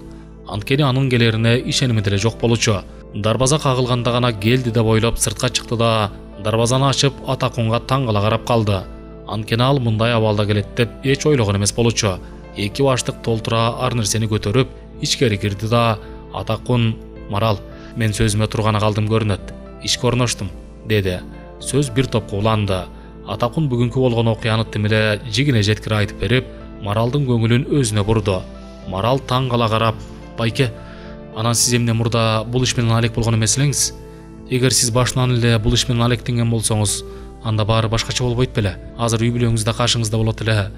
Анткени анын келерине ишеними деле жок болчу. Дарбаза кагылганда гана келди деп ойлоп сыртка чыкты да, дарбазаны ачып Атакунга таң кала карап калды. Анткени ал мындай абалда келет деп эч ойлогон эмес болчу. Эки баштык толтура ар нерсени көтөрүп, ичкери кирди да, Атакун, Марал, мен сөзүмө турганы калдым көрүнөт. Ишке орноштум, деди. Сөз бир топко уланды. Атакун бүгүнкү болгон окуяны тим эле жигине жеткире айтып берип, Маралдын көңүлүн өзүнө бурду. Марал таң кала карап, байке, анан сиз эмне мурда бул иш менен алек болгон эмес элеңиз? Эгер сиз башынан эле бул иш менен алектенген болсоңуз, анда баары башкача болбойт беле? Азыр үй бүлөңүз да кашыңызда болот эле.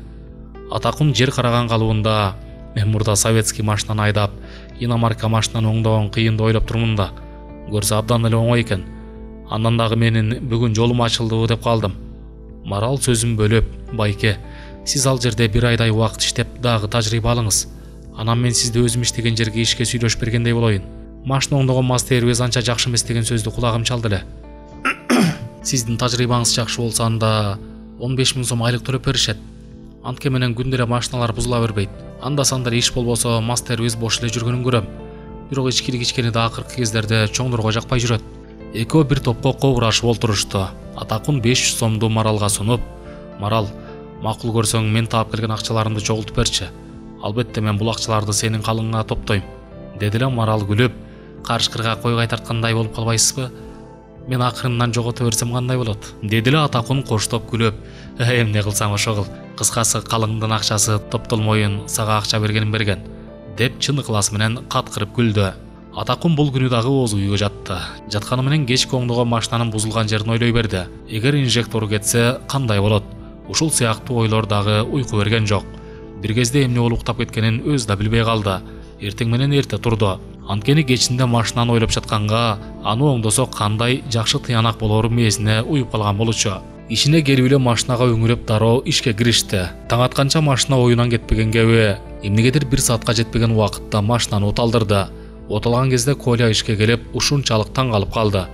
Атакун жер караган калыбында, мен мурда советский машинаны айдап, иномарка машинаны оңдогон кыйын деп ойлоп турмун да. Көрсө абдан эле оңой экен. Андан дагы менин бүгүн жолум ачылды деп калдым. Марал сөзүн бөлүп, байке, сиз ал жерде 1 айдай убакыт иштеп дагы тажрыйба алыңыз. Анан мен сизди өзүм иштеген жерге ишке сүйлөшүп бергендей болоюн. Машина оңдогон мастерибиз анча жакшы эмес деген сөздү кулагым чалды эле. Сиздин тажрыйбаңыз жакшы болсо анда 15 000 сом айлык төлөп беришет. Антке менен күндө эле машиналар бузула бербейт. Анда санда иш болбосо мастерибиз бош эле жүргөнүн көрөм. Бирок ичкилик ичкени да акыркы кездерде чоңдорго жакпай жүрөт. Экөө бир топко кобурашып олтурушту. Атакун 500 сомду Маралга сунуп, Марал, макул көрсөң мен таап келген акчаларымды чогултуп берчи. Албетте мен бул акчаларды сенин калыңыңа топтойм, деди эле Марал күлүп. карышкырга кой кайтарткандай болуп калбайсызбы? Мен акырындан жогото берсем кандай болот? Деди эле Атакун коштоп күлүп, эмне кылсаң ошол кыл. Кыскасы калыңдын акчасы топтолмоюн, сага акча бергенин берген, деп чын ыкыласы менен каткырып күлдү. Атакун бул күнү дагы оозу үйгө жатты. Жатканы менен кечки оңдогон машинанын бузулган жерин ойлой берди. Эгер инжектору кетсе кандай болот? Ушул сыяктуу ойлор дагы уйку берген жок. Бир кезде эмне болуп уктап кеткенин өзү да билбей калды. Эртең менен эрте турду. Анткени кечинде машинаны ойлоп жатканга, аны оңдосо кандай жакшы тыянак болору мээсине уюп калган болчу. Ишине келип эле машинага өңүрөп дароо ишке киришти. Таң атканча машина оюнан кетпегенге эмнегедир 1 саатка жетпеген убакытта машинаны оталдырды. Оталган кезде Коля ишке келип, ушунчалык таң калып калды.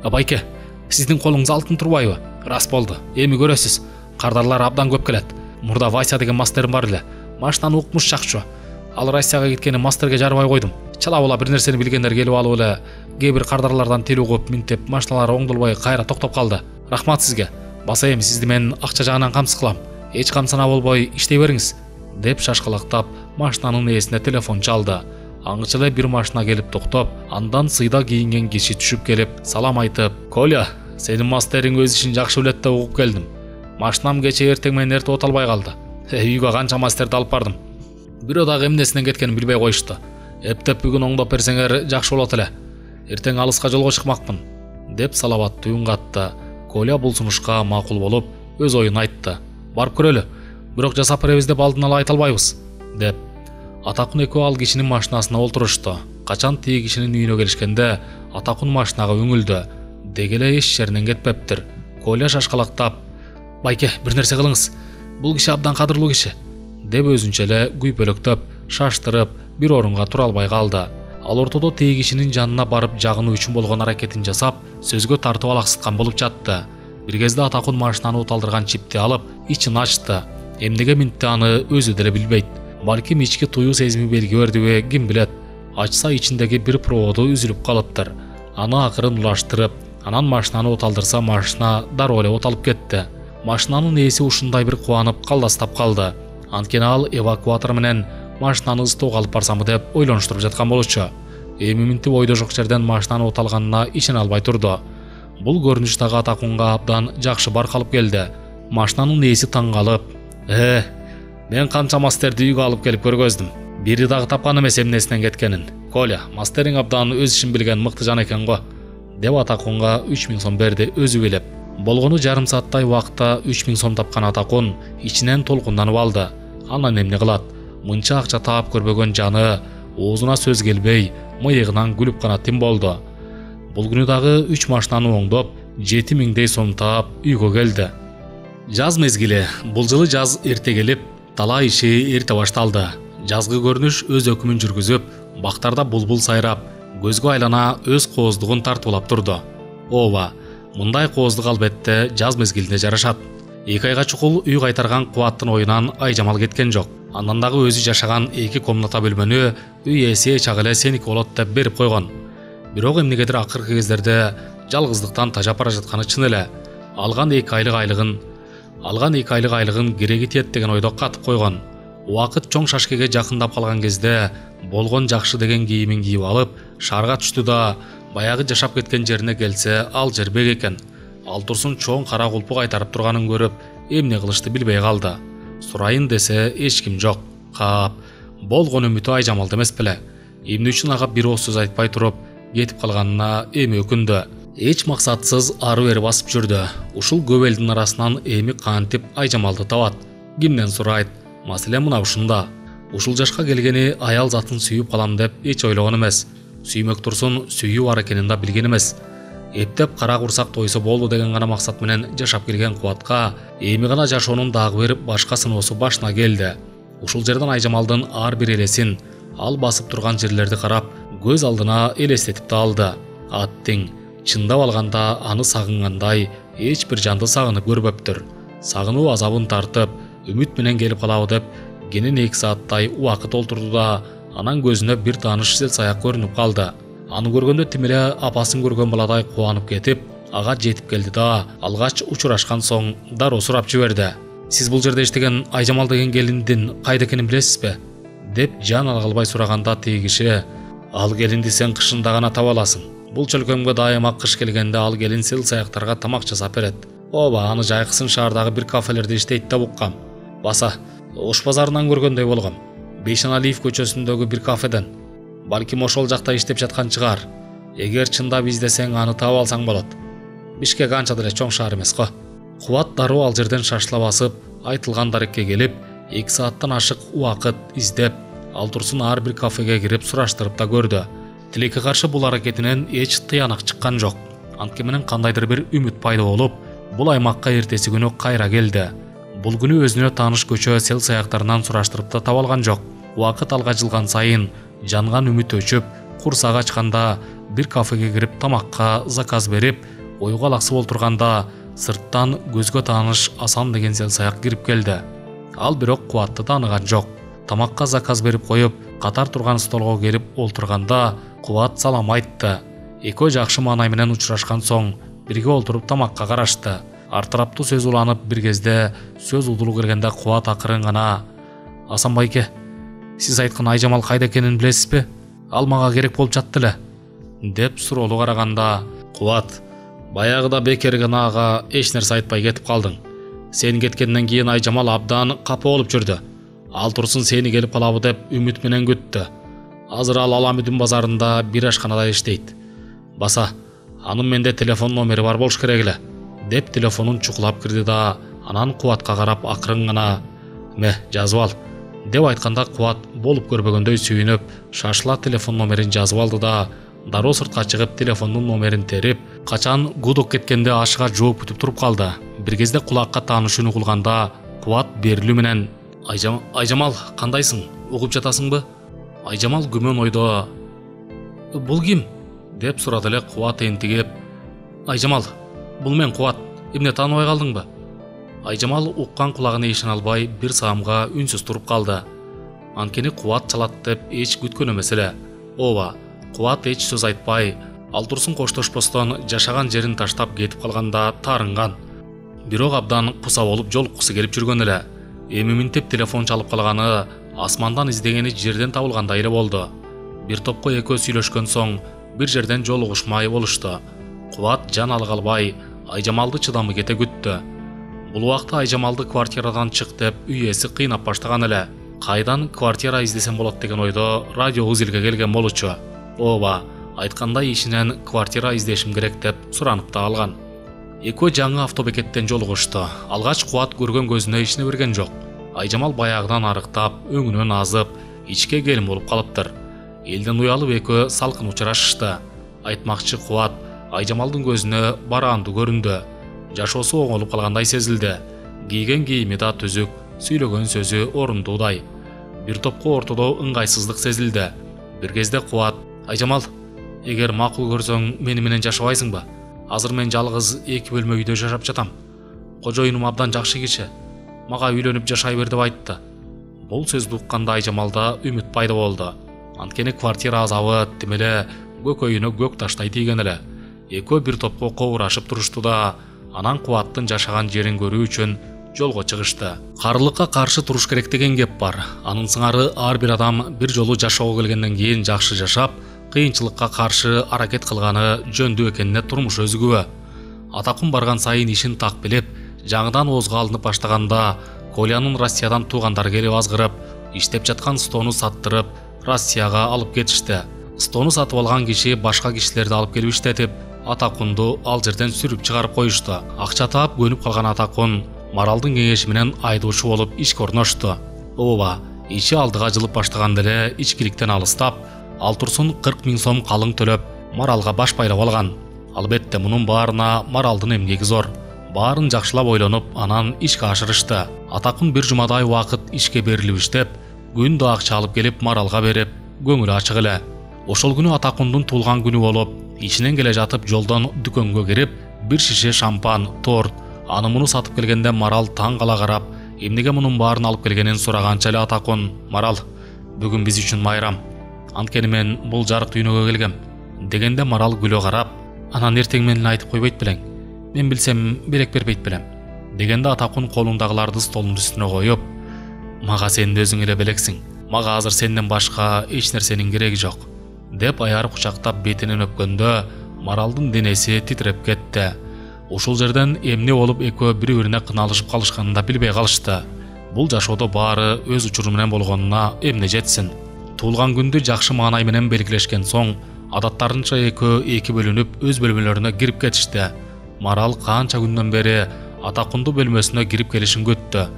Байке, сиздин колуңуз алтын турбайбы? Рас болду. Эми көрөсүз, кардарлар абдан көп келет. Мурда Вася деген мастерим бар эле. Машинаны укмуш жакчу. Ал Россияга кеткени мастерге жарбай койдум. Чала була бир нерсени билгендер келип алып эле, кээ бир кардарлардан тил угуп, минтеп, машиналары оңдолбой кайра токтоп калды. Рахмат сизге. Баса эми сизди мен акча жагынан камсыз кылам. Эч камсына болбой иштей бериңиз, деп шашкалактап машинанын ээсине телефон чалды. Аңчы эле бир машина келип токтоп, андан сыйда кийинген киши түшүп келип, салам айтып, "Коля, сенин мастериң өз ишин жакшы билет деп угуп келдим. Машинам кече эртең менен эрте оталбай калды. Үйгө канча мастерди алып бардым. Бирөө дагы эмнесинен кеткенин билбей коюшту. Эптеп бүгүн оңдоп берсеңер жакшы болот эле. Эртең алыска жолго чыкмакмын", деп салабаттуу үн катты. Коля бул сунушка макул болуп, өз оюн айтты. "Барып көрөлү. Бирок жасап беребиз деп алдын ала айта албайбыз", деп. Атакун экөө ал кишинин машинасына олтурушту. Качан тиги кишинин үйүнө келишкенде, Атакун машинага өңүлдү. Дегеле эч жеринен кетпептир. Коля шашкалактап, "Байке, бир нерсе кылыңыз. Бул киши абдан кадырлуу киши", деп өзүнчө эле күйпөлөктөп, шаштырып, бир орунга тура албай калды. Ал ортодо тиги кишинин жанына барып жагынуу үчүн болгон аракетин жасап, сөзгө тартып алаксыткан болуп жатты. Бир кезде Атакун машинаны уталдырган чипти алып, ичин ачты. Эмнеге минтти аны өзү деле билбейт. Балким ички туюу сезими белги бердиби, ким билет. Ачса ичиндеги бир проводу үзүлүп калыптыр. Аны акырын улаштырып, анан машинаны оталдырса, машина дароо эле оталып кетти. Машинанын ээси ушундай бир кубанып, калдастап калды. Анткени ал эвакуатор менен машинаны ыстоого алып барсамбы деп ойлонуштуруп жаткан болчу. Эми минтип ойдо жок жерден машинаны оталганына ишене албай турду. Бул көрүнүш дагы Атакунга абдан жакшы баркалып келди. Машинанын ээси таң калып, "Мен канча мастерди үйгө алып келип көргөздүм. Бири дагы тапкан эмес эмнесинен кеткенин. Коля, мастериң абдан өз ишин билген мыкты жан экен го", деп Атакунга 3000 сом берди өзү билеп. Болгону жарым сааттай убакытта 3000 сом тапкан Атакун ичинен толкунданып алды. Анан эмне кылат? Мынча акча таап көрбөгөн жаны оозуна сөз келбей, мыйыгынан күлүп гана тим болду. Бул күнү дагы 3 машинаны оңдоп, 7000дей сом таап үйгө келди. Жаз мезгили. Бул жылы жаз эрте келип, дала иши эрте башталды. Жазгы көрүнүш өз өкүмүн жүргүзүп, бактарда булбул сайрап, көзгө айлана өз кооздугун тартуулап турду. Ооба, мындай кооздук албетте жаз мезгилинде жарашат. 2 айга чукул үй кайтарган Кубаттын оюнан айжамал кеткен жок. Андан дагы өзү жашаган 2 комната бөлмөнү үй ээси чак эле сеники болот деп берип койгон. Бирок эмнегедир акыркы кездерде жалгыздыктан тажап бара жатканы чын эле. Алган 2 айлык айлыгын кереги тиет деген ойдо катып койгон. Убакыт чоң шашкеге жакындап калган кезде болгон жакшы деген кийимин кийип алып, шаарга түштү да, баягы жашап кеткен жерине келсе, ал жер бек экен. Ал турсун чоң кара кулпу кайтарып турганын көрүп, эмне кылышты билбей калды. Сурайын десе эч ким жок. Кап, болгон үмүтү айжамалды эмес беле. Эмне үчүн ага бир ооз сөз айтпай туруп, кетип калганына эми өкүндү. Эч максатсыз ары бери басып жүрдү. Ушул көп элдин арасынан эми кантип айжамалды табат? Кимден сурайт? Маселе мына ушунда. Ушул жашка келгени аял затын сүйүп калам деп эч ойлогон эмес. Сүймөк турсун сүйүү бар экенин да билген эмес. Эптеп кара курсак тойсо болду деген гана максат менен жашап келген Кубатка эми гана жашоонун дагы бир башка сыноосу башына келди. Ушул жерден айжамалдын ар бир элесин, ал басып турган жерлерди карап, көз алдына элестетип да алды. Аттиң чындап алганда аны сагынгандай эч бир жанды сагынып көрбөптүр. Сагынуу азабын тартып, үмүт менен келип калабы деп кенен 2 сааттай убакыт олтурду да, анан көзүнө бир тааныш сел-саяк көрүнүп калды. Аны көргөндө тим эле апасын көргөн баладай кубанып кетип, ага жетип келди да, алгач учурашкан соң дароо сурап жиберди. "Сиз бул жерде иштеген Айжамал деген келиндин кайда экенин билесизби?" деп жан алгалбай сураганда тиги киши, Ал келинди сен кышында гана таба аласың. Бул чөлкөмгө дайыма кыш келгенде ал келин сыйлсаяктарга тамак жасап берет. Ооба, аны жайкысын шаардагы бир кафелерде иштейт да уккам. Баса, Ош базарынан көргөндөй болгом. Бейшеналиев көчөсүндөгү бир кафеден. Балким ошол жакта иштеп жаткан чыгар. Эгер чындап издесең аны таап алсаң болот. Бишкек анча деле чоң шаар эмес го. Кубат дароо ал жерден шашыла басып, айтылган дарекке келип, 2 сааттан ашык убакыт издеп, ал турсун ар бир кафеге кирип сураштырып да көрдү. Тилекке каршы бул аракетинен эч тыянак чыккан жок. Анткени менен кандайдыр бир үмүт пайда болуп, бул аймакка эртеси күнү кайра келди. Бул күнү өзүнө тааныш көчө сел-саяктарынан сураштырып да таба алган жок. Убакыт алга жылган сайын жанган үмүт өчүп, курсак ачканда бир кафеге кирип тамакка заказ берип, ойго алаксып отурганда сырттан көзгө тааныш Асан деген сел-саяк кирип келди. Ал бирок Кубатты тааныган жок. Тамакка заказ берип коюп, катар турган столго келип олтурганда Кубат салам айтты. Экөө жакшы маанай менен учурашкан соң бирге олтуруп тамакка карашты. Ар тараптуу сөз уланып, бир кезде сөз удулуу келгенде Кубат акырын гана: "Асан байке, сиз айткан Айжамал кайда экенин билесизби? Ал мага керек болуп жатты эле" деп суроолуу караганда Кубат: "Баягыда бекер гана ага эч нерсе айтпай кетип калдың. Сен кеткенден кийин Айжамал абдан капа болуп жүрдү. Ал турсун сени келип алабы деп үмүт менен күттү. Азыр ал Аламүдүн базарында бир ашканада иштейт. Баса, анын менде телефон номери бар болуш керек эле" деп телефонун чукулап кирди да, анан Кубатка карап акырын гана: "Ме, жазып ал" деп айтканда Кубат болуп көрбөгөндөй сүйүнүп, шашыла телефон номерин жазып алды да, дароо сыртка чыгып телефондун номерин терип, качан гудок кеткенде ашыга жооп күтүп туруп калды. Бир кезде кулакка тааныш үн угулганда Кубат берилүү менен: Айжамал, кандайсың? Угуп жатасыңбы?" Айжамал күмөн ойдо: "Бул ким?" деп сурады эле. Кубат энтигип: "Айжамал, бул мен Кубат. Эмне, тааныбай калдыңбы?" Айжамал уккан кулагына ишене албай бир саамга үнсүз туруп калды. Анткени Кубат чалат деп эч күткөн эмес эле. Ооба, Кубат эч сөз айтпай, ал турсун коштошпостон жашаган жерин таштап кетип калганда таарынган. Бирок абдан куса болуп жолуккусу келип жүргөн эле. Эми минтип телефон чалып калганы асмандан издегени жерден табылгандай эле болду. Бир топко экөө сүйлөшкөн соң бир жерден жолугушмай болушту. Кубат жан ала калбай Айжамалды чыдамы кете күттү. Бул убакта Айжамалды квартирадан чык деп үй ээси кыйнап баштаган эле. Кайдан квартира издесем болот деген ойдо радио узилге келген болчу. Ооба, айткандай ишинен квартира издешим керек деп суранып да алган. Экөө жаңы автобекеттен жолугушту. Алгач Кубат көргөн көзүнө ишине берген жок. Айжамал баягыдан арыктап, өңүнөн азып, ичке келин болуп калыптыр. Элден уялып экөө салкын учурашышты. Айтмакчы Кубат Айжамалдын көзүнө бараандуу көрүндү. Жашоосу оңолуп калгандай сезилди. Кийген кийими да түзүк, сүйлөгөн сөзү орундуудай. Бир топко ортодо ыңгайсыздык сезилди. Бир кезде Кубат: "Айжамал, эгер макул көрсөң мени менен жашабайсыңбы? Азыр мен жалгыз 2 бөлмө үйдө жашап жатам. Кожоюнум абдан жакшы киши. Мага үйлөнүп жашай бер деп айтты." Бул сөздү укканда Айжамалда үмүт пайда болду. Анткени квартира азабы тим эле көкөйүнө көк таштай тийген эле. Экөө бир топко кобурашып турушту да, анан Кубаттын жашаган жерин көрүү үчүн жолго чыгышты. Карылыкка каршы туруш керек деген кеп бар. Анын сыңары ар бир адам бир жолу жашоого келгенден кийин жакшы жашап, кыйынчылыкка каршы аракет кылганы жөндүү экенине турмуш өзү күбө. Атакун барган сайын ишин так билип, жаңыдан оозго алынып баштаганда Колянын Россиядан туугандары келип азгырып, иштеп жаткан стону саттырып, Россияга алып кетишти. Стону сатып алган киши башка кишилерди алып келип иштетип, Атакунду ал жерден сүрүп чыгарып коюшту. Акча таап көнүп калган Атакун Маралдын кеңеши менен айдоочу болуп ишке орношту. Ооба, иши алдыга жылып баштаганда эле ичкиликтен алыстап, ал турсун 40 000 сом калың төлөп, Маралга баш байлап алган. Албетте мунун баарына Маралдын эмгеги зор. Баарын жакшылап ойлонуп, анан ишке ашырышты. Атакун бир жумадай убакыт ишке берилип иштеп, күндө акча алып келип Маралга берип, көңүлү ачык эле. Ошол күнү Атакундун туулган күнү болуп, ишинен келе жатып жолдон дүкөнгө кирип, бир шише шампан, торт, аны муну сатып келгенде Марал таң кала карап, эмнеге мунун баарын алып келгенин сураганча эле Атакун: "Марал, бүгүн биз үчүн майрам. Анткени мен бул жарык дүйнөгө келгем" дегенде Марал күлө карап: "Анан эртең менен айтып койбойт белең? Мен билсем белек бербейт белем" дегенде Атакун колундагыларды столдун үстүнө коюп: "Мага сен өзүң эле белексиң. Мага азыр сенден башка эч нерсенин кереги жок. деп аяр кучактап бетинен өпкөндө Маралдын денеси титиреп кетти. Ушул жерден эмне болуп экөө бири-бирине кыналышып калышканын да билбей калышты. Бул жашоодо баары өз учуру менен болгонуна эмне жетсин. Туулган күндү жакшы маанай менен белгилешкен соң, адаттарынча экөө эки бөлүнүп өз бөлмөлөрүнө кирип кетишти. Марал канча күндөн бери Атакундуу бөлмөсүнө кирип келишин күттү.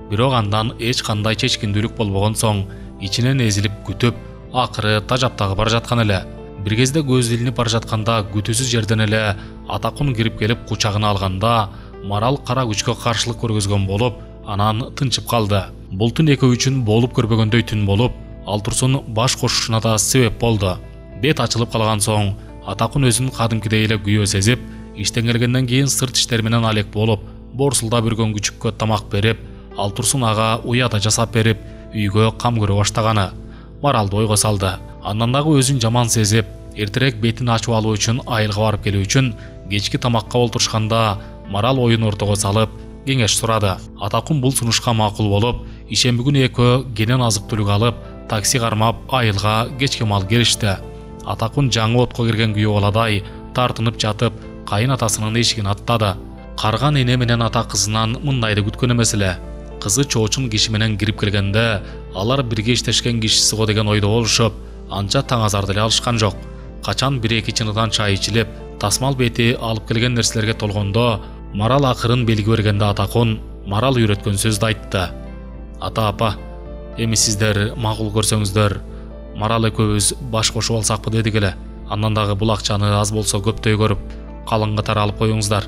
Бирок андан эч кандай чечкиндүүлүк болбогон соң, ичинен эзилип күтүп, акыры тажаптагы бара жаткан эле. Бир кезде көз илинип бара жатканда күтүүсүз жерден эле Атакун кирип келип кучагына алганда, Марал кара күчкө каршылык көргөзгөн болуп, анан тынчып калды. Бул түн экөө үчүн болуп көрбөгөндөй түн болуп, ал турсун баш кошушуна да себеп болду. Бет ачылып калган соң, Атакун өзүн кадимкидей эле күйөө сезип, иштен келгенден кийин сырт иштер менен алек болуп, борсулдап үргөн күчүккө тамак берип, ал турсун ага уята жасап берип, үйгө кам көрө баштаганы Маралды ойго салды. Андан дагы өзүн жаман сезип, эртерээк бетин ачып алуу үчүн айылга барып келүү үчүн кечки тамакка олтурушканда Марал оюн ортого салып, кеңеш сурады. Атакун бул сунушка макул болуп, ишемби күнү экөө кенен азык-түлүк алып, такси кармап айылга кечки мал келишти. Атакун жаңы отко кирген күйөө баладай тартынып жатып, кайын атасынын эшигин аттады. Карган эне менен ата кызынан мындайды күткөн эмес эле. Кызы чоочун киши менен кирип келгенде, алар бирге иштешкен кишиси го деген ойдо болушуп, анча таң азарды эле алышкан жок. Качан 1-2 чыныгдан чай ичилип, тасмал бети алып келген нерселерге толгондо, Марал акырын белги бергенде Атакун Марал үйрөткөн сөздү айтты. Ата апа, эми сиздер макул көрсөңүздөр, Марал экөөбүз баш кошуп алсакпы дедик эле. Андан дагы бул акчаны аз болсо көптөй көрүп, калың катары алып коюңуздар,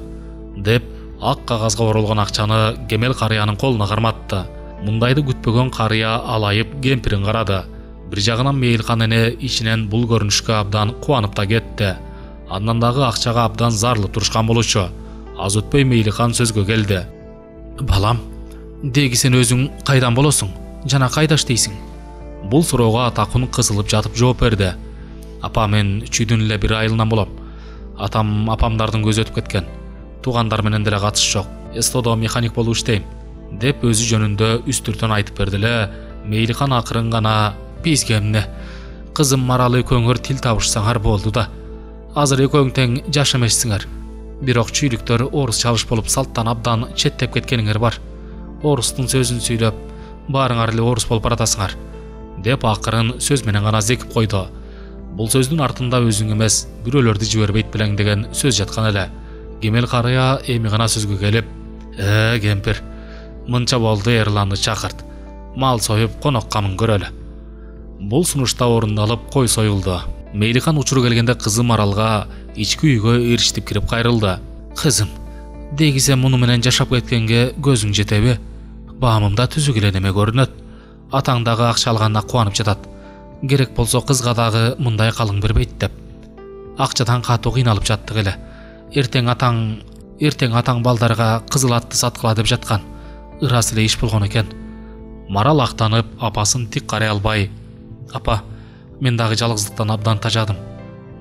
деп ак кагазга оролгон акчаны Кемел карыянын колуна карматты. Мындайды күтпөгөн карыя алайып кемпирин карады. Бир жагынан Мейилхан эне ичинен бул көрүнүшкө абдан кубанып да кетти. Андан дагы акчага абдан зарлып турушкан болчу. Аз өтпөй Мейилхан сөзгө келди. Балам, деги сен өзүң кайдан болосуң? Жана кайда иштейсиң? Бул суроого Атакун кызылып жатып жооп берди. Апа, мен чүйдүн эле 1 айылынан болом. Атам апамдардын көзү өтүп кеткен. Туугандар менен деле катыш жок. Эстодо механик болуп иштейм, деп өзү жөнүндө үстүртөн айтып берди эле. Мейилхан акырын гана, бизге эмне? Кызым Марал экөөңөр тил табышсаңар болду да. Азыр экөөң тең жаш эмессиңер. Бирок чүйлүктөр орус чалыш болуп салттан абдан четтеп кеткениңер бар. Орустун сөзүн сүйлөп, баарыңар эле орус болуп баратасыңар, деп акырын сөз менен гана зекип койду. Бул сөздүн артында өзүң эмес, бирөөлөрдү жибербейт белең деген сөз жаткан эле. Кемел карыя эми гана сөзгө келип, кемпир, мынча болду, Эрланды чакырт. Мал союп конокко мын көрөлү. Бул сунушта орундалып кой союлду. Мейилхан учуру келгенде кызы Маралга ички үйгө эриштип кирип кайрылды. Кызым, дегисе муну менен жашап кеткенге көзүң жетеби? Баамымда түзүк эле неме көрүнөт. Атаң дагы акча алганына кубанып жатат. Керек болсо кызга дагы мындай калың бербейт деп. Акчадан катуу кыйналып жаттык эле. Эртең атаң балдарга кызыл атты саткыла деп жаткан. Ырас эле иш болгон экен. Марал актанып, апасын тик карай албай, апа, мен дагы жалгыздыктан абдан тажадым.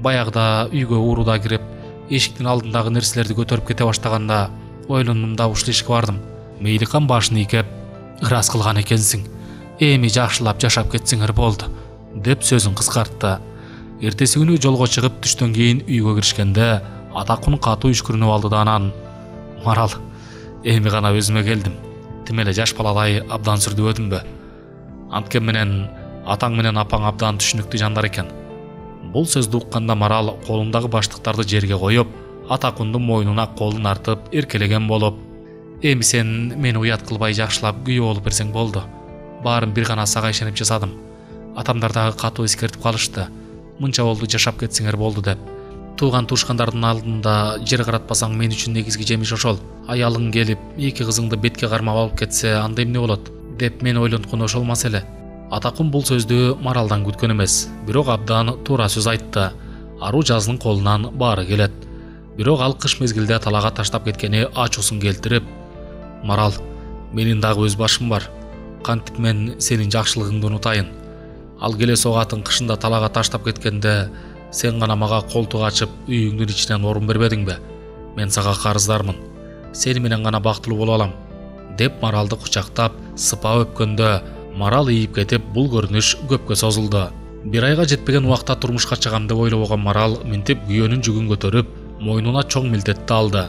Баягыда үйгө ууруда кирип, эшиктин алдындагы нерселерди көтөрүп кете баштаганда, ойлондум да ушул ишке бардым. Мейилхан башын ийкеп, ырас кылган экенсиң. Эми жакшылап жашап кетсиңер болду, деп сөзүн кыскартты. Эртеси күнү жолго чыгып түштөн кийин үйгө киришкенде, Атакун катуу үшкүрүнүп алды да анан, Марал, эми гана өзүмө келдим. Тим эле жаш баладай абдан сүрдүбөдүмбү? Анткени менен атаң менен апаң абдан түшүнүктүү жандар экен. Бул сөздү укканда Марал колундагы баштыктарды жерге коюп, Атакундун мойнуна колун артып эркелеген болуп, эми сен мени уят кылбай жакшылап күйөө болуп берсең болду. Баарын бир гана сага ишенип жасадым. Атамдар дагы катуу эскертип калышты. Мынча болду, жашап кетсиңер болду деп. Тууган туушкандардын алдында жер каратпасаң мен үчүн негизги жемиш ошол. Аялың келип, 2 кызыңды бетке кармап алып кетсе, анда эмне болот? Деп мен ойлонткон ошол маселе. Атакун бул сөздү Маралдан күткөн эмес, бирок абдан туура сөз айтты. Аруу жазынын колунан баары келет. Бирок ал кыш мезгилде талаага таштап кеткени ачуусун келтирип, Марал, менин дагы өз башым бар. Кантип мен сенин жакшылыгыңды унутайын. Ал келесі оғатын қышында талаға таштап кеткенде сен ғана маға қолтуқ ачып үйіңнің ішінен орын бербедің бе? Мен саға қарыздармын. Сені менен ғана бақтылы бола алам. Деп Маралды құшақтап, сыпа өпкенде Марал ийип кетип, бул көрүнүш көпкө созулду. Бир айга жетпеген убакта турмушка чыгам деп ойлобогон Марал минтип күйөөнүн жүгүн көтөрүп, мойнуна чоң милдетти алды.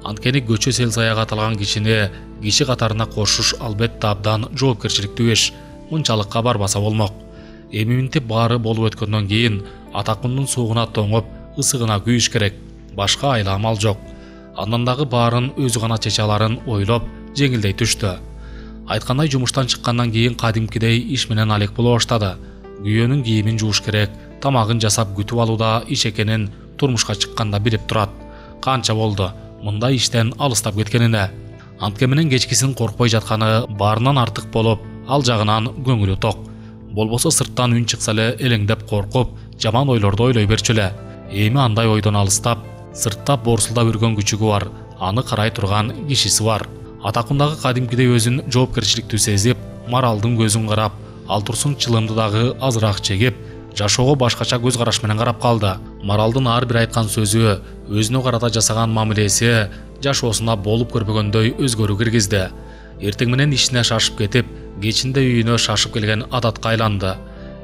Анткени көчө сел саяга аталган кишини киши катарына кошуш албетте абдан жоопкерчиликтүү иш. Мынчалыкка барбаса болмок. Эми минтип баары болуп өткөндөн кийин Атакундун суугуна тоңуп, ысыгына күйүш керек. Башка айла амал жок. Андан дагы баарын өзү гана чече аларын ойлоп, жеңилдей түштү. Айткандай жумуштан чыккандан кийин кадимкидей иш менен алек боло баштады. Күйөөнүн кийимин жууш керек, тамагын жасап күтүп алууда иш экенин турмушка чыкканда билип турат. Канча болду мындай иштен алыстап кеткенине. Антке менен кечкисин коркпой жатканы баарынан артык болуп, ал жагынан көңүлү ток. Болбосо сырттан үн чыкса эле элеңдеп коркуп, жаман ойлорду ойлой берчү эле. Эми андай ойдон алыстап, сыртта борсулдап жүргөн күчүгү бар, аны карай турган кишиси бар. Атакундагы кадимкидей өзүн жоопкерчиликтүү сезип, Маралдын көзүн карап, ал турсун чылымды дагы азыраак чегип, жашоого башкача көз караш менен карап калды. Маралдын ар бир айткан сөзү, өзүнө карата жасаган мамилеси жашоосуна болуп көрбөгөндөй өзгөрүү киргизди. Эртең менен ишине шашып кетип, кечинде үйүнө шашып келген адатка айланды.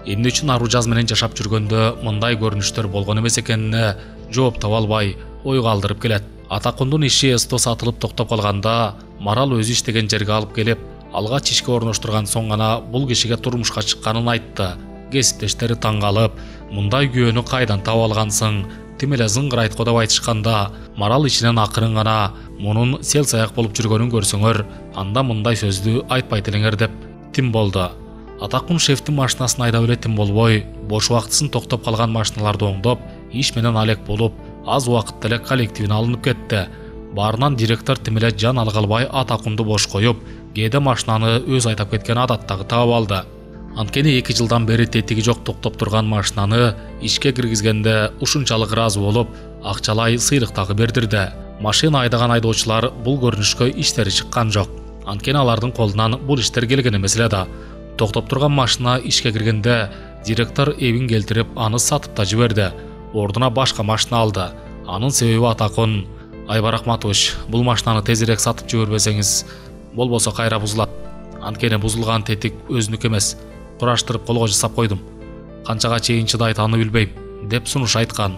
Эмне үчүн ару жаз менен жашап жүргөндө мындай көрүнүштөр болгон эмес экенине жооп таба албай ой калтырып келет. Атакундун иши эсто сатылып токтоп калганда, Марал өзү иштеген жерге алып келип, алгач ишке орноштурган соң гана бул кишиге турмушка чыкканын айтты. Кесиптештери таң калып, мындай күйөөнү кайдан таап алгансың, тим эле зыңгыр айткы деп айтышканда, Марал ичинен акырын гана мунун сел саяк болуп жүргөнүн көрсөңөр, анда мындай сөздү айтпайт элеңер деп тим болду. Атакун шефтин машинасын айдап эле тим болбой, бош убактысын токтоп калган машиналарды оңдоп, иш менен алек болуп, аз убакытта эле коллективине алынып кетти. Баарынан директор тим эле жан алга албай Атакунду бош коюп, кээде машинаны өз айдап кеткен адаттагы таап алды. Анткени 2 жылдан бери тетиги жок токтоп турган машинаны ишке киргизгенде ушунчалык ыраазы болуп, акчалай сыйлык дагы бердирди. Машина айдаган айдоочулар бул көрүнүшкө иштери чыккан жок. Анткени алардын колунан бул иштер келген эмес эле да. Токтоп турган машина ишке киргенде директор эбин келтирип, аны сатып да жиберди. Ордуна башка машина алды. Анын себеби Атакун: "Айбар Акматович, бул машинаны тезирээк сатып жибербесеңиз, болбосо кайра бузулат. Анткени бузулган тетик өзүнүкү эмес, кураштырып колго жасап койдум. Канчага чейин чыдайт аны билбейм", деп сунуш айткан.